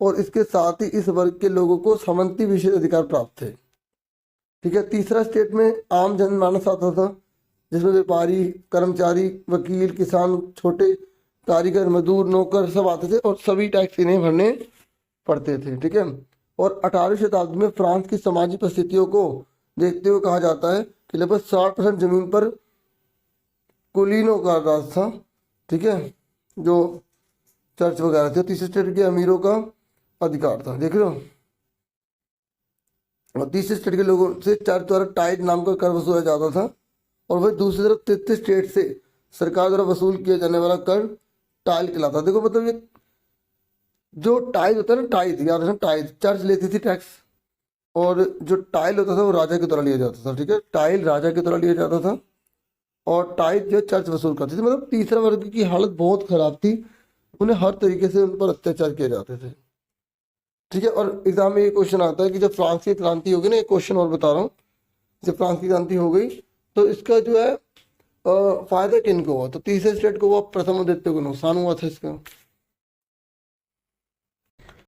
और इसके साथ ही इस वर्ग के लोगों को सामंती विशेष अधिकार प्राप्त थे। ठीक है, तीसरा स्टेट में आम जनमानस आता था, जिसमें व्यापारी, कर्मचारी, वकील, किसान, छोटे कारीगर, मजदूर, नौकर सब आते थे, और सभी टैक्स इन्हें भरने पड़ते थे। ठीक है, और 18वीं शताब्दी में फ्रांस की सामाजिक परिस्थितियों को देखते हुए कहा जाता है कि लगभग 60% जमीन पर कुलीनों का राज था। ठीक है, जो चर्च वगैरह थे। तीसरे स्टेट के अमीरों का अधिकार था। देख रहे हो, और तीसरे स्टेट के लोगों से चर्च द्वारा टाइड नाम का कर वसूला जाता था, और वही दूसरी तरफ तृतीय स्टेट से सरकार द्वारा वसूल किया जाने वाला कर टाइल कहलाता। देखो मतलब ये जो टाइल होता है ना, टाइल याद रखना, टाइल चर्च लेती थी टैक्स, और जो टाइल होता था वो राजा के द्वारा लिया जाता था। ठीक है, टाइल राजा के द्वारा लिया जाता था और टाइल जो चर्च वसूल करती थी। मतलब तीसरा वर्ग की हालत बहुत खराब थी, उन्हें हर तरीके से उन पर अत्याचार किए जाते थे। ठीक है, और एग्जाम में ये क्वेश्चन आता है कि जब फ्रांस की क्रांति होगी ना, एक क्वेश्चन और बता रहा हूँ, जब फ्रांस की क्रांति हो गई तो इसका जो है फायदा किनको हुआ? तो तीसरे स्टेट को हुआ, प्रथम आदित्य को नुकसान हुआ था इसका।